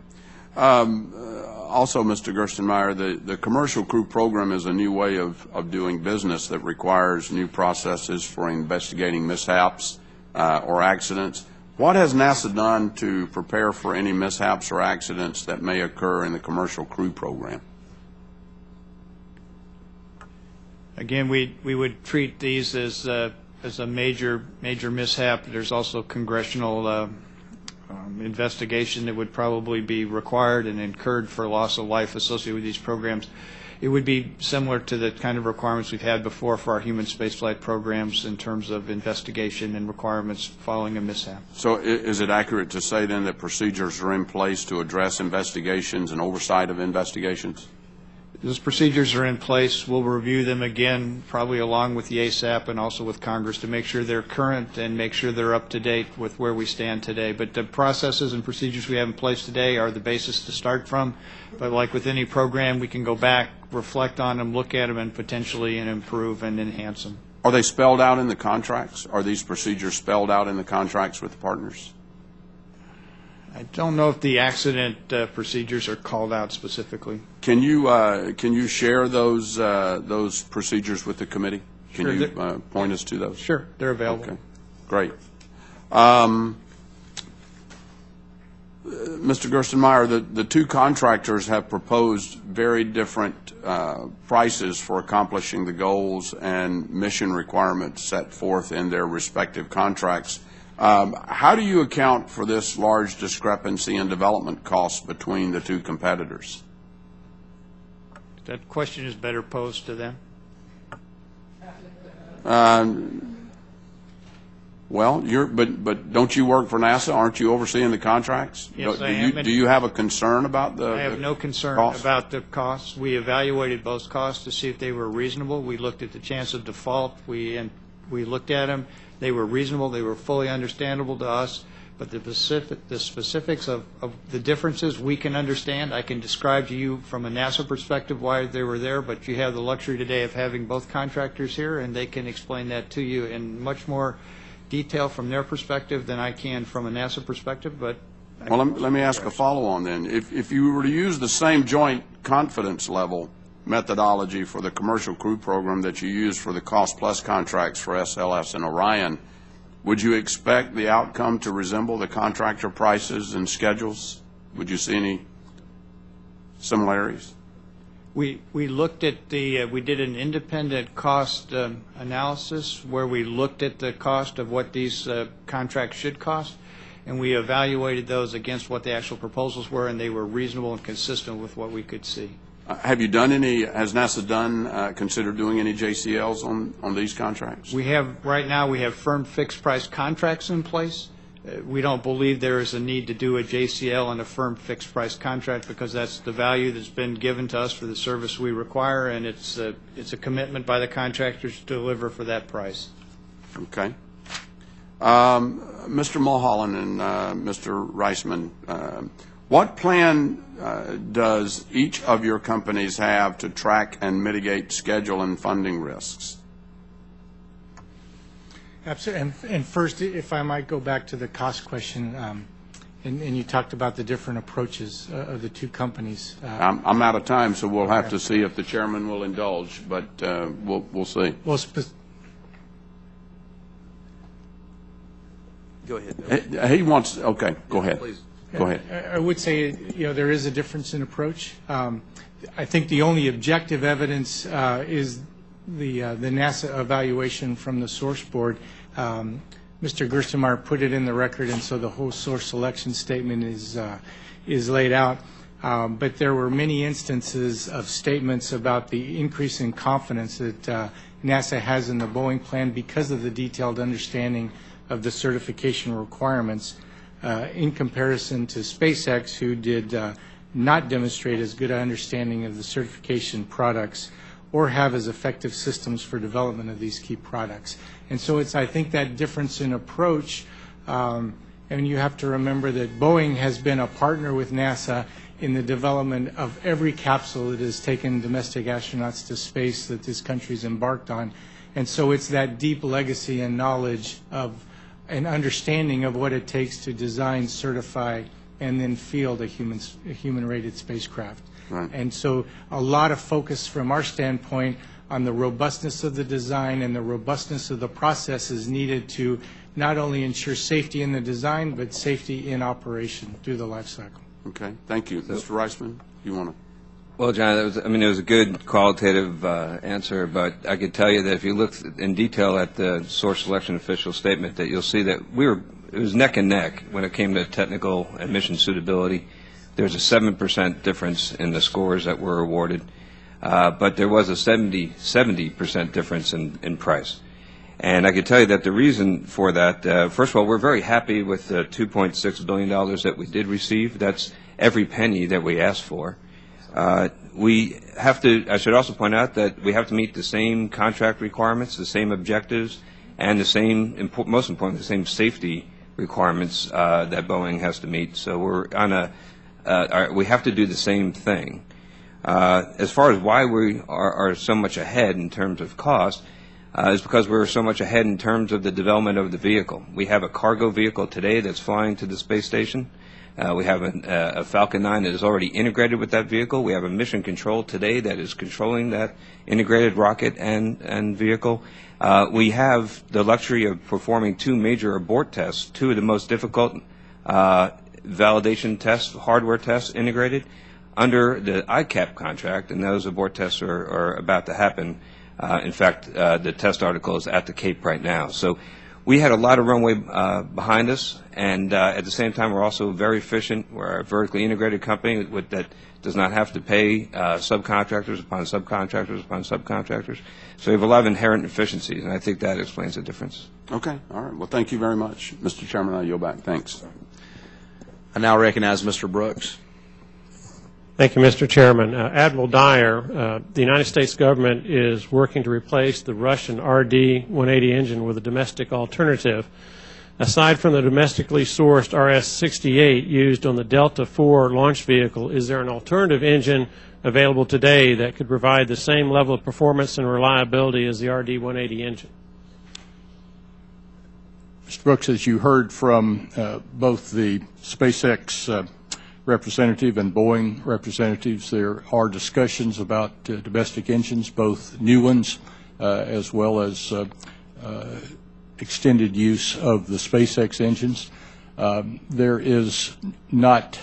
Also, Mr. Gerstenmaier, the commercial crew program is a new way of doing business that requires new processes for investigating mishaps or accidents. What has NASA done to prepare for any mishaps or accidents that may occur in the commercial crew program? Again, we would treat these as a major mishap. There's also congressional investigation that would probably be required and incurred for loss of life associated with these programs. It would be similar to the kind of requirements we've had before for our human spaceflight programs in terms of investigation and requirements following a mishap. So is it accurate to say then that procedures are in place to address investigations and oversight of investigations? Those procedures are in place. We'll review them again, probably along with the ASAP and also with Congress, to make sure they're current and make sure they're up to date with where we stand today. But the processes and procedures we have in place today are the basis to start from. But like with any program, we can go back, reflect on them, look at them, and potentially improve and enhance them. Are they spelled out in the contracts? Are these procedures spelled out in the contracts with the partners? I don't know if the accident procedures are called out specifically. Can you share those procedures with the committee? Can you point us to those? Sure, they're available. Okay, great. Mr. Gerstenmaier, the two contractors have proposed very different prices for accomplishing the goals and mission requirements set forth in their respective contracts. How do you account for this large discrepancy in development costs between the two competitors? That question is better posed to them. Well, but don't you work for NASA? Aren't you overseeing the contracts? Yes, I am. Do you have a concern about the I have no concern about the costs. We evaluated both costs to see if they were reasonable. We looked at the chance of default. We looked at them. They were reasonable. They were fully understandable to us. But the specifics of the differences we can understand. I can describe to you from a NASA perspective why they were there, but you have the luxury today of having both contractors here, and they can explain that to you in much more detail from their perspective than I can from a NASA perspective. But well, let me ask a follow-on then. If you were to use the same joint confidence level methodology for the commercial crew program that you use for the cost-plus contracts for SLS and Orion, would you expect the outcome to resemble the contractor prices and schedules? Would you see any similarities? We looked at we did an independent cost analysis where we looked at the cost of what these contracts should cost, and we evaluated those against what the actual proposals were, and they were reasonable and consistent with what we could see. Have you done any, has NASA considered doing any JCLs on these contracts? Right now, we have firm fixed price contracts in place. We don't believe there is a need to do a JCL on a firm fixed price contract because that's the value that's been given to us for the service we require, and it's a commitment by the contractors to deliver for that price. Okay. Mr. Mulholland and Mr. Reisman, what plan does each of your companies have to track and mitigate schedule and funding risks? Absolutely. And first, if I might go back to the cost question, and you talked about the different approaches of the two companies. I'm out of time, so we'll have to see if the chairman will indulge, but we'll see. Well, go ahead. He wants. Okay, go ahead. Please. Go ahead. I would say, there is a difference in approach. I think the only objective evidence is the NASA evaluation from the source board. Mr. Gerstenmaier put it in the record, and so the whole source selection statement is laid out. But there were many instances of statements about the increase in confidence that NASA has in the Boeing plan because of the detailed understanding of the certification requirements in comparison to SpaceX, who did not demonstrate as good an understanding of the certification products or have as effective systems for development of these key products. And so it's, I think, that difference in approach, and you have to remember that Boeing has been a partner with NASA in the development of every capsule that has taken domestic astronauts to space that this country's embarked on. And so it's that deep legacy and knowledge of an understanding of what it takes to design, certify, and then field a human-rated spacecraft. Right. And so a lot of focus from our standpoint on the robustness of the design and the robustness of the processes needed to not only ensure safety in the design, but safety in operation through the life cycle. Okay, thank you. Mr. Reisman, you want to? Well, John, it was a good qualitative answer, but I could tell you that if you look in detail at the source selection official statement, that you'll see that it was neck and neck when it came to technical and mission suitability. There's a 7% difference in the scores that were awarded, but there was a 70% difference in price. And I could tell you that the reason for that, first of all, we're very happy with the $2.6 billion that we did receive. That's every penny that we asked for. We have to, I should also point out that we have to meet the same contract requirements, the same objectives, and the same, most importantly, the same safety requirements that Boeing has to meet. So we're on we have to do the same thing. As far as why we are so much ahead in terms of cost, is because we're so much ahead in terms of the development of the vehicle. We have a cargo vehicle today that's flying to the space station. We have a Falcon 9 that is already integrated with that vehicle. We have a mission control today that is controlling that integrated rocket and vehicle. We have the luxury of performing two major abort tests, two of the most difficult validation tests, hardware tests integrated under the ICAP contract, and those abort tests are about to happen. In fact, the test article is at the Cape right now. So we had a lot of runway behind us, and at the same time, we're also very efficient. We're a vertically integrated company that does not have to pay subcontractors upon subcontractors upon subcontractors. So we have a lot of inherent efficiencies, and I think that explains the difference. Okay. All right. Well, thank you very much. Mr. Chairman, I yield back. Thanks. I now recognize Mr. Brooks. Thank you, Mr. Chairman. Admiral Dyer, the United States government is working to replace the Russian RD-180 engine with a domestic alternative. Aside from the domestically sourced RS-68 used on the Delta IV launch vehicle, is there an alternative engine available today that could provide the same level of performance and reliability as the RD-180 engine? Mr. Brooks, as you heard from both the SpaceX representative and Boeing representatives, there are discussions about domestic engines, both new ones as well as extended use of the SpaceX engines. There is not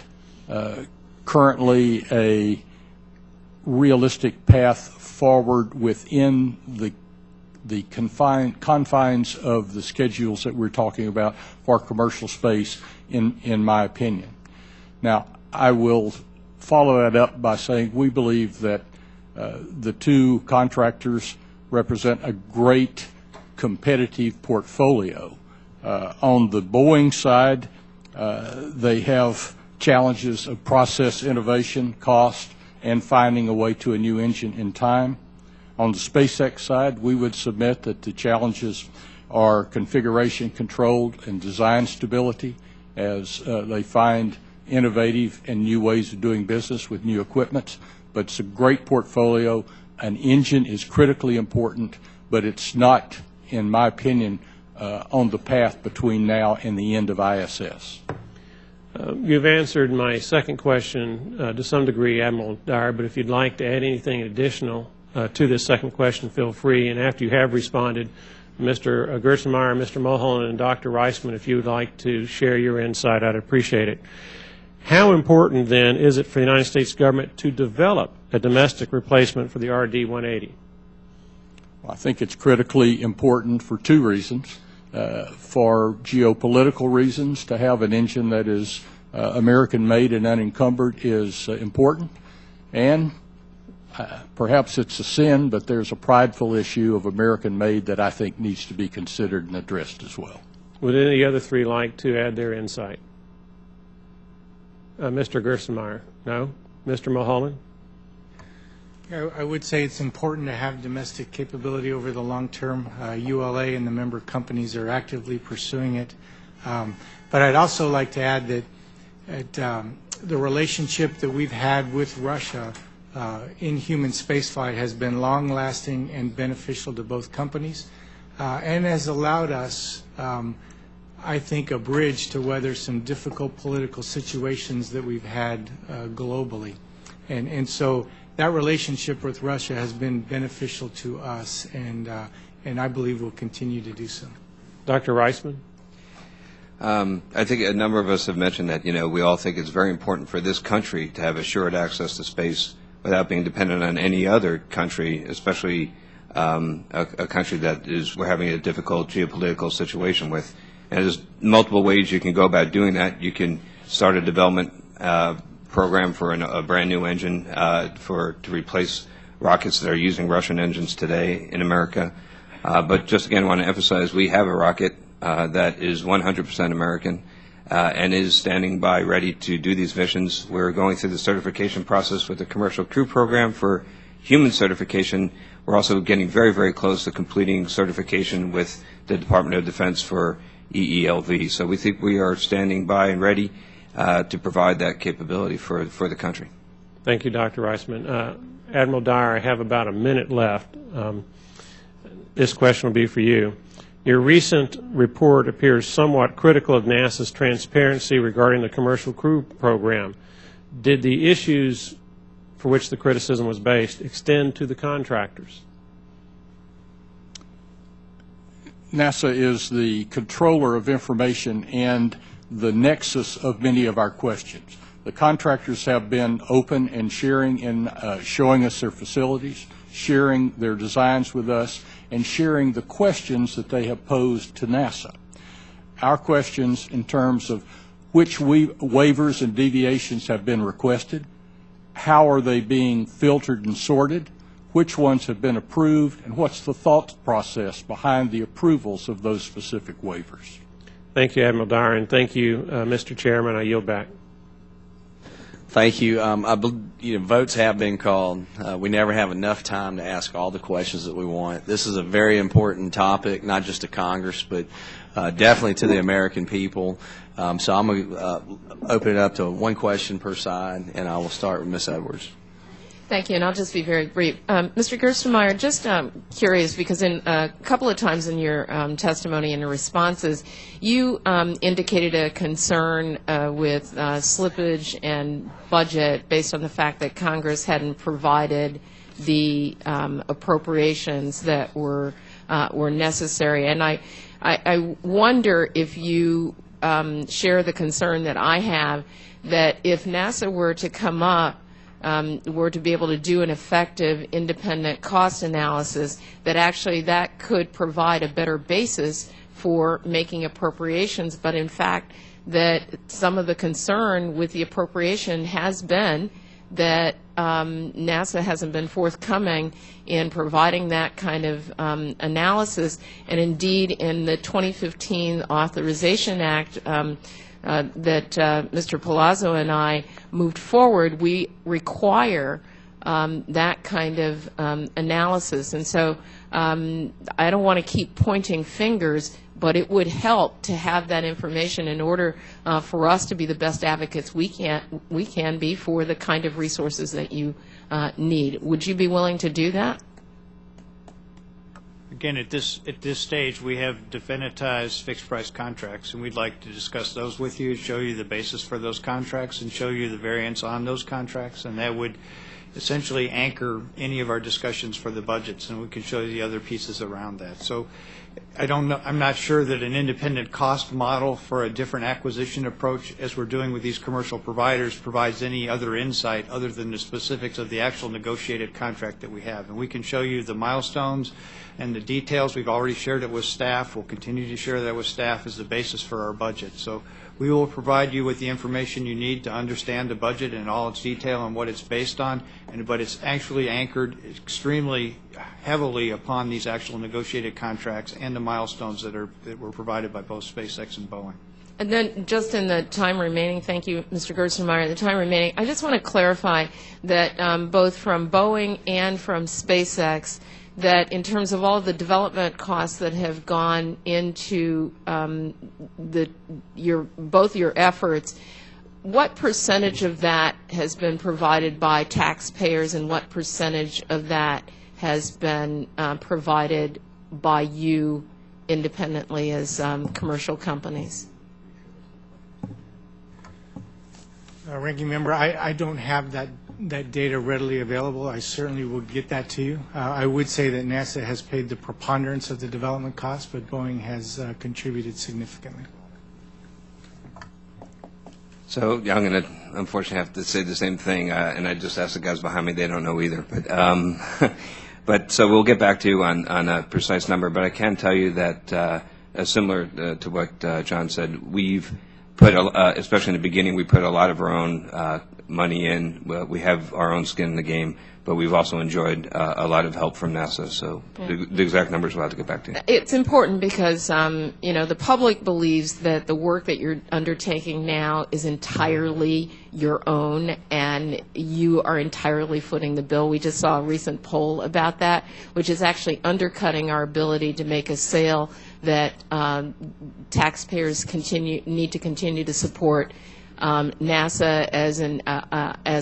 currently a realistic path forward within the confines of the schedules that we're talking about for commercial space, in my opinion. Now, I will follow that up by saying we believe that the two contractors represent a great competitive portfolio. On the Boeing side, they have challenges of process innovation, cost, and finding a way to a new engine in time. On the SpaceX side, we would submit that the challenges are configuration controlled and design stability as they find innovative and new ways of doing business with new equipment. But it's a great portfolio. An engine is critically important, but it's not, in my opinion, on the path between now and the end of ISS. You've answered my second question to some degree, Admiral Dyer, but if you'd like to add anything additional to this second question, feel free. And after you have responded, Mr. Gerstenmaier, Mr. Mulholland, and Dr. Reisman, if you would like to share your insight, I'd appreciate it. How important, then, is it for the United States government to develop a domestic replacement for the RD-180? Well, I think it's critically important for two reasons. For geopolitical reasons, to have an engine that is American-made and unencumbered is important. And perhaps it's a sin, but there's a prideful issue of American-made that I think needs to be considered and addressed as well. Would any of the other three like to add their insight? Mr. Gerstenmaier? No? Mr. Mulholland? I would say it's important to have domestic capability over the long term. ULA and the member companies are actively pursuing it. But I'd also like to add that the relationship that we've had with Russia in human spaceflight has been long-lasting and beneficial to both companies and has allowed us, I think, a bridge to weather some difficult political situations that we've had globally. And so that relationship with Russia has been beneficial to us, and I believe will continue to do so. Dr. Reisman? I think a number of us have mentioned that, we all think it's very important for this country to have assured access to space without being dependent on any other country, especially a country that we're having a difficult geopolitical situation with. And there's multiple ways you can go about doing that. You can start a development program for a brand new engine to replace rockets that are using Russian engines today in America. But just again, I want to emphasize we have a rocket that is 100% American and is standing by ready to do these missions. We're going through the certification process with the Commercial Crew Program for human certification. We're also getting very, very close to completing certification with the Department of Defense for EELV. So we think we are standing by and ready to provide that capability for the country. Thank you, Dr. Reisman. Admiral Dyer, I have about a minute left. This question will be for you. Your recent report appears somewhat critical of NASA's transparency regarding the Commercial Crew Program. Did the issues for which the criticism was based extend to the contractors? NASA is the controller of information and the nexus of many of our questions. The contractors have been open and sharing and showing us their facilities, sharing their designs with us, and sharing the questions that they have posed to NASA. Our questions in terms of which waivers and deviations have been requested, how are they being filtered and sorted, which ones have been approved, and what's the thought process behind the approvals of those specific waivers. Thank you, Admiral Dyer, and thank you, Mr. Chairman. I yield back. Thank you. Votes have been called. We never have enough time to ask all the questions that we want. This is a very important topic, not just to Congress, but definitely to the American people. So I'm going to open it up to one question per side, and I will start with Ms. Edwards. Thank you, and I'll just be very brief. Mr. Gerstenmaier, just curious, because in a couple of times in your testimony and your responses, you indicated a concern with slippage and budget based on the fact that Congress hadn't provided the appropriations that were necessary. And I wonder if you share the concern that I have that if NASA were to come up were to be able to do an effective independent cost analysis, that actually that could provide a better basis for making appropriations, but in fact that some of the concern with the appropriation has been that NASA hasn't been forthcoming in providing that kind of analysis. And indeed, in the 2015 Authorization Act that Mr. Palazzo and I moved forward, we require that kind of analysis. And so I don't want to keep pointing fingers, but it would help to have that information in order for us to be the best advocates we can be for the kind of resources that you need. Would you be willing to do that? Again, at this stage, we have definitized fixed price contracts, and we'd like to discuss those with you, show you the basis for those contracts, and show you the variance on those contracts, and that would essentially anchor any of our discussions for the budgets, and we can show you the other pieces around that. So I don't know, I'm not sure that an independent cost model for a different acquisition approach, as we're doing with these commercial providers, provides any other insight other than the specifics of the actual negotiated contract that we have. And we can show you the milestones and the details. We've already shared it with staff. We'll continue to share that with staff as the basis for our budget. So we will provide you with the information you need to understand the budget in all its detail and what it's based on, but it's actually anchored extremely heavily upon these actual negotiated contracts and the milestones that were provided by both SpaceX and Boeing. And then just in the time remaining, thank you, Mr. Gerstenmaier, the time remaining, I just want to clarify that both from Boeing and from SpaceX, that in terms of all the development costs that have gone into both your efforts, what percentage of that has been provided by taxpayers and what percentage of that has been provided by you independently as commercial companies? Ranking Member, I don't have that data readily available. I certainly will get that to you. I would say that NASA has paid the preponderance of the development costs, but Boeing has contributed significantly. So I'm going to unfortunately have to say the same thing, and I just asked the guys behind me; they don't know either. But so we'll get back to you on a precise number. But I can tell you that similar to what John said, we've put, especially in the beginning, we put a lot of our own money in. We have our own skin in the game, but we've also enjoyed a lot of help from NASA. So the exact numbers we'll have to get back to you. It's important because, the public believes that the work that you're undertaking now is entirely your own, and you are entirely footing the bill. We just saw a recent poll about that, which is actually undercutting our ability to make a sale that taxpayers need to continue to support NASA as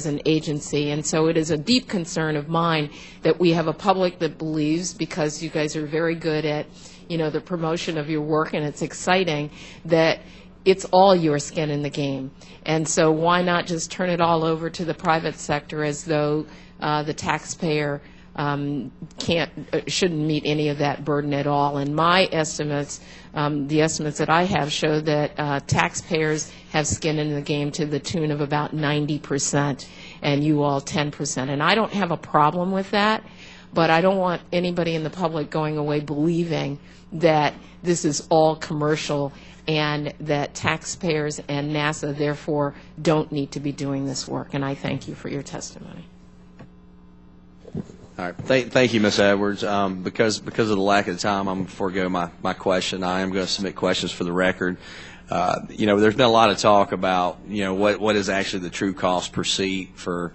an agency. And so it is a deep concern of mine that we have a public that believes, because you guys are very good at the promotion of your work and it's exciting, that it's all your skin in the game. And so why not just turn it all over to the private sector as though the taxpayer shouldn't meet any of that burden at all. And my estimates, the estimates that I have, show that taxpayers have skin in the game to the tune of about 90%, and you all 10%. And I don't have a problem with that, but I don't want anybody in the public going away believing that this is all commercial and that taxpayers and NASA, therefore, don't need to be doing this work. And I thank you for your testimony. All right. Thank you, Ms. Edwards. Because of the lack of time, I'm going to forego my question. I am going to submit questions for the record. There's been a lot of talk about, what is actually the true cost per seat for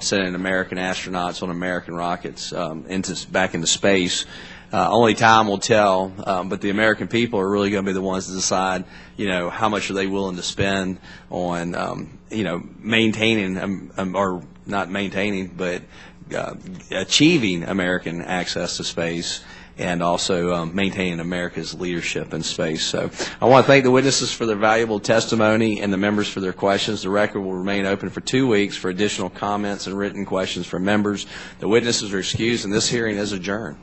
sending American astronauts on American rockets back into space. Only time will tell, but the American people are really going to be the ones to decide, how much are they willing to spend on, maintaining, or not maintaining, but achieving American access to space and also maintaining America's leadership in space. So I want to thank the witnesses for their valuable testimony and the members for their questions. The record will remain open for 2 weeks for additional comments and written questions from members. The witnesses are excused and this hearing is adjourned.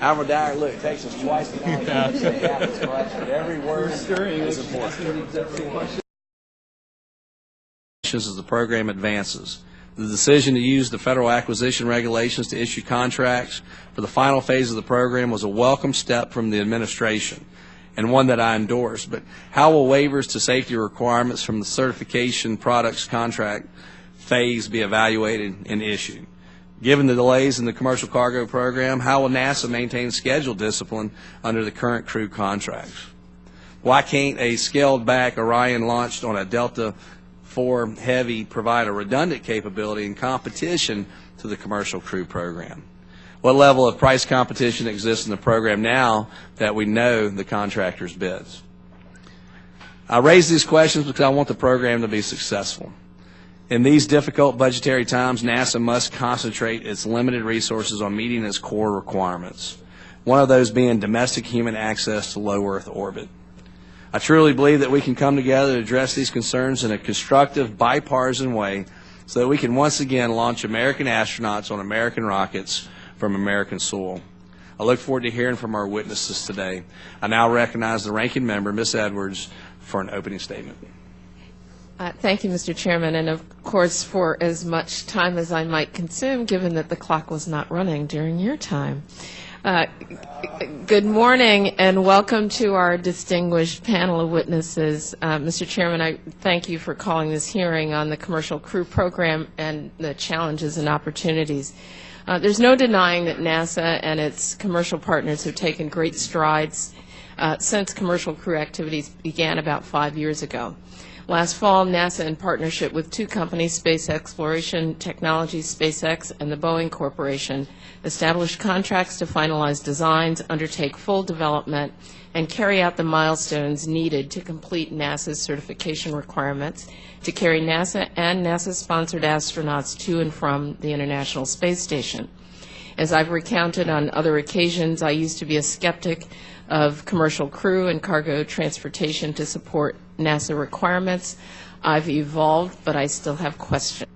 Admiral Dyer, look, it takes us twice the amount of time to say half as much, but every word is important. As the program advances. The decision to use the federal acquisition regulations to issue contracts for the final phase of the program was a welcome step from the administration and one that I endorse. But how will waivers to safety requirements from the certification products contract phase be evaluated and issued? Given the delays in the commercial cargo program, how will NASA maintain schedule discipline under the current crew contracts? Why can't a scaled-back Orion launched on a Delta IV Heavy provide a redundant capability in competition to the commercial crew program? What level of price competition exists in the program now that we know the contractor's bids? I raise these questions because I want the program to be successful. In these difficult budgetary times, NASA must concentrate its limited resources on meeting its core requirements, one of those being domestic human access to low Earth orbit. I truly believe that we can come together to address these concerns in a constructive, bipartisan way so that we can once again launch American astronauts on American rockets from American soil. I look forward to hearing from our witnesses today. I now recognize the ranking member, Ms. Edwards, for an opening statement. Thank you, Mr. Chairman, and of course for as much time as I might consume, given that the clock was not running during your time. Good morning and welcome to our distinguished panel of witnesses. Mr. Chairman, I thank you for calling this hearing on the commercial crew program and the challenges and opportunities. There's no denying that NASA and its commercial partners have taken great strides since commercial crew activities began about 5 years ago. Last fall, NASA, in partnership with two companies, Space Exploration Technologies, SpaceX, and the Boeing Corporation, established contracts to finalize designs, undertake full development, and carry out the milestones needed to complete NASA's certification requirements to carry NASA and NASA-sponsored astronauts to and from the International Space Station. As I've recounted on other occasions, I used to be a skeptic of commercial crew and cargo transportation to support NASA requirements. I've evolved, but I still have questions.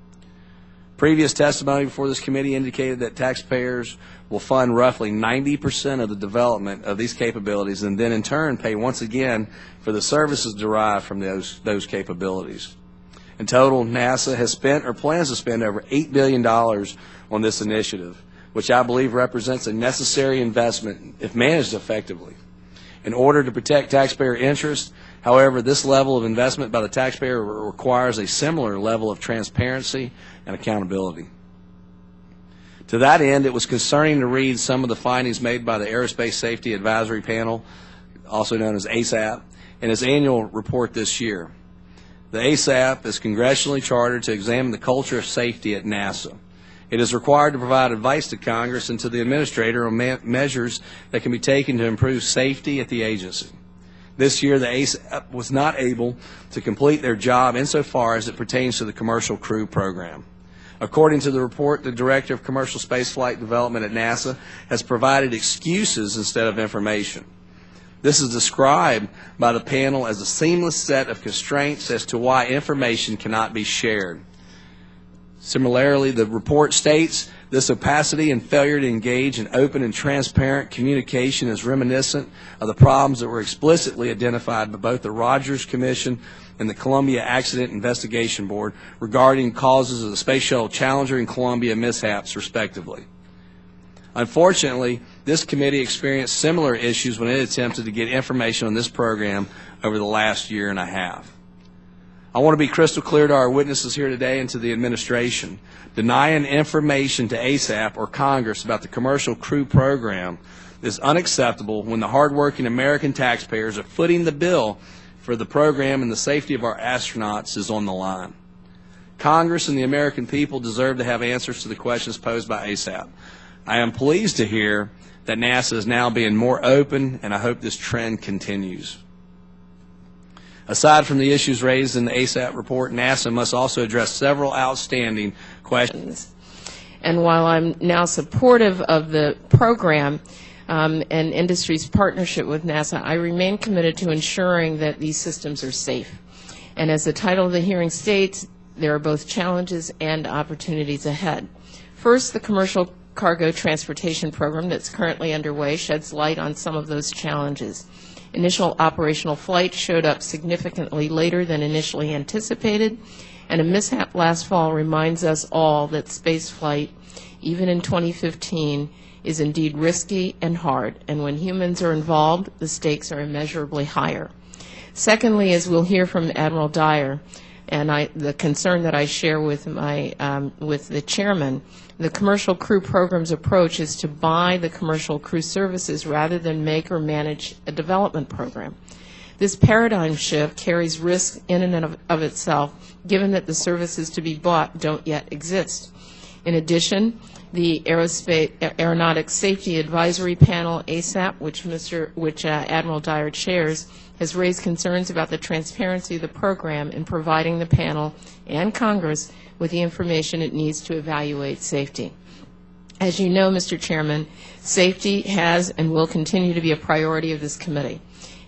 Previous testimony before this committee indicated that taxpayers will fund roughly 90% of the development of these capabilities and then in turn pay once again for the services derived from those capabilities. In total, NASA has spent or plans to spend over $8 billion on this initiative, which I believe represents a necessary investment if managed effectively. In order to protect taxpayer interests, however, this level of investment by the taxpayer requires a similar level of transparency and accountability. To that end, it was concerning to read some of the findings made by the Aerospace Safety Advisory Panel, also known as ASAP, in its annual report this year. The ASAP is congressionally chartered to examine the culture of safety at NASA. It is required to provide advice to Congress and to the Administrator on measures that can be taken to improve safety at the agency. This year, the ASAP was not able to complete their job insofar as it pertains to the commercial crew program. According to the report, the Director of Commercial Spaceflight Development at NASA has provided excuses instead of information. This is described by the panel as a seamless set of constraints as to why information cannot be shared. Similarly, the report states this opacity and failure to engage in open and transparent communication is reminiscent of the problems that were explicitly identified by both the Rogers Commission and the Columbia Accident Investigation Board regarding causes of the Space Shuttle Challenger and Columbia mishaps, respectively. Unfortunately, this committee experienced similar issues when it attempted to get information on this program over the last year and a half. I want to be crystal clear to our witnesses here today and to the administration. Denying information to ASAP or Congress about the commercial crew program is unacceptable when the hardworking American taxpayers are footing the bill for the program and the safety of our astronauts is on the line. Congress and the American people deserve to have answers to the questions posed by ASAP. I am pleased to hear that NASA is now being more open, and I hope this trend continues. Aside from the issues raised in the ASAP report, NASA must also address several outstanding questions. And while I'm now supportive of the program and industry's partnership with NASA, I remain committed to ensuring that these systems are safe. And as the title of the hearing states, there are both challenges and opportunities ahead. First, the commercial cargo transportation program that's currently underway sheds light on some of those challenges. Initial operational flight showed up significantly later than initially anticipated, and a mishap last fall reminds us all that space flight, even in 2015, is indeed risky and hard, and when humans are involved, the stakes are immeasurably higher. Secondly, as we'll hear from Admiral Dyer, and the concern that I share with the chairman, the commercial crew program's approach is to buy the commercial crew services rather than make or manage a development program. This paradigm shift carries risk in and of itself, given that the services to be bought don't yet exist. In addition, the Aeronautics Safety Advisory Panel, ASAP, which Admiral Dyer chairs, has raised concerns about the transparency of the program in providing the panel and Congress with the information it needs to evaluate safety. As you know, Mr. Chairman, safety has and will continue to be a priority of this committee.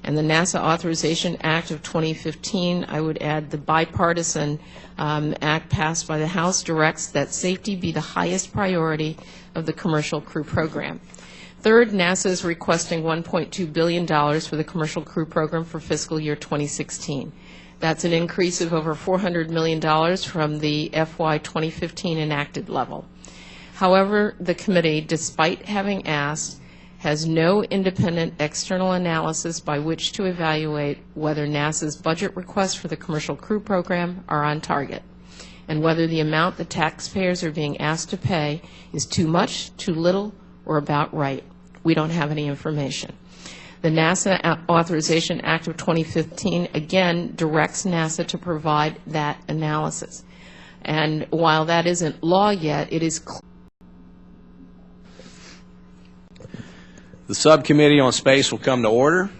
And the NASA Authorization Act of 2015, I would add the bipartisan act passed by the House, directs that safety be the highest priority of the commercial crew program. Third, NASA is requesting $1.2 billion for the commercial crew program for fiscal year 2016. That's an increase of over $400 million from the FY 2015 enacted level. However, the committee, despite having asked, has no independent external analysis by which to evaluate whether NASA's budget requests for the commercial crew program are on target, and whether the amount the taxpayers are being asked to pay is too much, too little, or about right. We don't have any information. The NASA Authorization Act of 2015 again directs NASA to provide that analysis. And while that isn't law yet, it is clear. The subcommittee on space will come to order.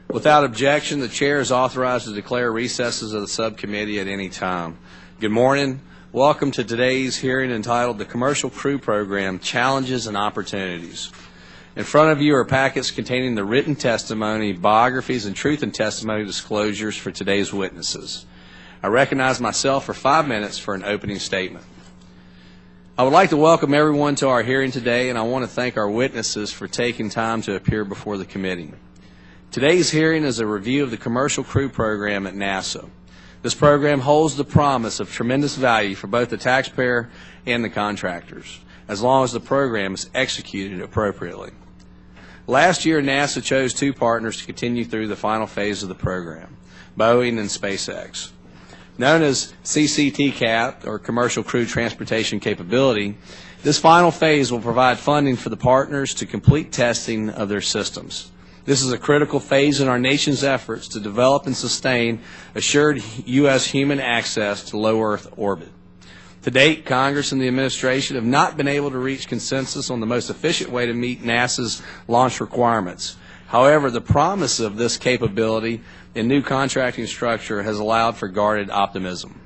Without objection, the chair is authorized to declare recesses of the subcommittee at any time. Good morning. Welcome to today's hearing entitled The Commercial Crew Program, Challenges and Opportunities. In front of you are packets containing the written testimony, biographies, and truth and testimony disclosures for today's witnesses. I recognize myself for 5 minutes for an opening statement. I would like to welcome everyone to our hearing today, and I want to thank our witnesses for taking time to appear before the committee. Today's hearing is a review of the Commercial Crew Program at NASA. This program holds the promise of tremendous value for both the taxpayer and the contractors, as long as the program is executed appropriately. Last year, NASA chose 2 partners to continue through the final phase of the program, Boeing and SpaceX. Known as CCTCAP, or Commercial Crew Transportation Capability, this final phase will provide funding for the partners to complete testing of their systems. This is a critical phase in our nation's efforts to develop and sustain assured U.S. human access to low Earth orbit. To date, Congress and the administration have not been able to reach consensus on the most efficient way to meet NASA's launch requirements. However, the promise of this capability and new contracting structure has allowed for guarded optimism.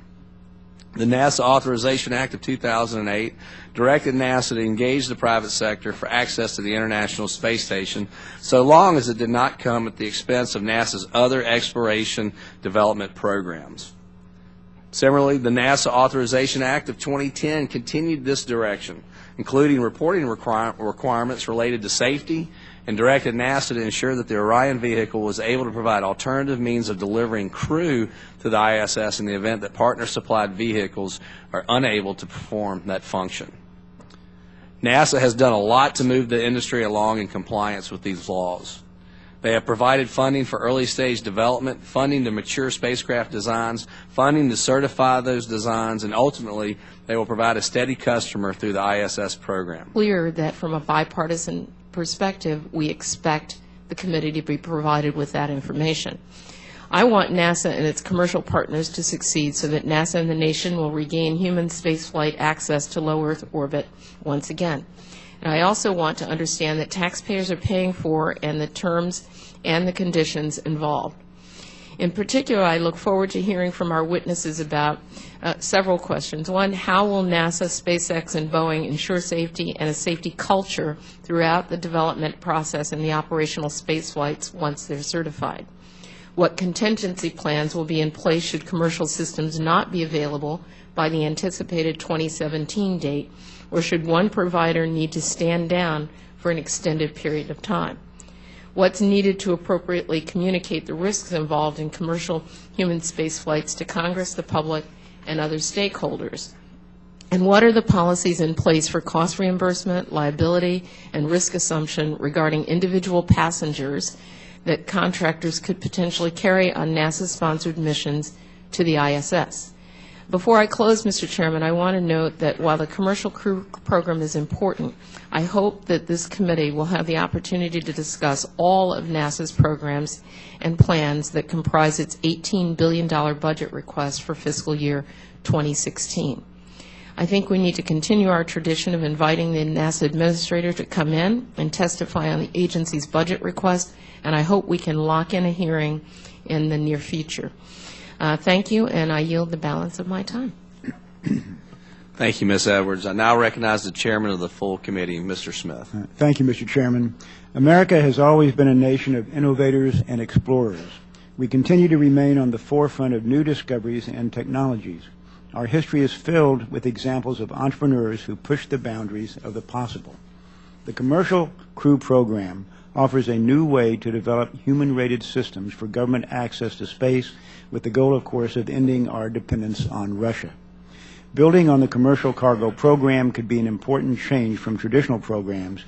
The NASA Authorization Act of 2008 directed NASA to engage the private sector for access to the International Space Station, so long as it did not come at the expense of NASA's other exploration development programs. Similarly, the NASA Authorization Act of 2010 continued this direction, including reporting requirements related to safety, and directed NASA to ensure that the Orion vehicle was able to provide alternative means of delivering crew to the ISS in the event that partner-supplied vehicles are unable to perform that function. NASA has done a lot to move the industry along in compliance with these laws. They have provided funding for early-stage development, funding to mature spacecraft designs, funding to certify those designs, and ultimately they will provide a steady customer through the ISS program. Clear that from a bipartisan perspective, we expect the committee to be provided with that information. I want NASA and its commercial partners to succeed so that NASA and the nation will regain human spaceflight access to low Earth orbit once again. And I also want to understand that taxpayers are paying for and the terms and the conditions involved. In particular, I look forward to hearing from our witnesses about several questions. One, how will NASA, SpaceX, and Boeing ensure safety and a safety culture throughout the development process and the operational space flights once they're certified? What contingency plans will be in place should commercial systems not be available by the anticipated 2017 date, or should one provider need to stand down for an extended period of time? What's needed to appropriately communicate the risks involved in commercial human space flights to Congress, the public, and other stakeholders? And what are the policies in place for cost reimbursement, liability, and risk assumption regarding individual passengers that contractors could potentially carry on NASA-sponsored missions to the ISS? Before I close, Mr. Chairman, I want to note that while the commercial crew program is important, I hope that this committee will have the opportunity to discuss all of NASA's programs and plans that comprise its $18 billion budget request for fiscal year 2016. I think we need to continue our tradition of inviting the NASA administrator to come in and testify on the agency's budget request, and I hope we can lock in a hearing in the near future. Thank you, and I yield the balance of my time. Thank you, Ms. Edwards. I now recognize the chairman of the full committee, Mr. Smith. Thank you, Mr. Chairman. America has always been a nation of innovators and explorers. We continue to remain on the forefront of new discoveries and technologies. Our history is filled with examples of entrepreneurs who push the boundaries of the possible. The Commercial Crew Program offers a new way to develop human-rated systems for government access to space, with the goal, of course, of ending our dependence on Russia. Building on the Commercial Cargo Program could be an important change from traditional programs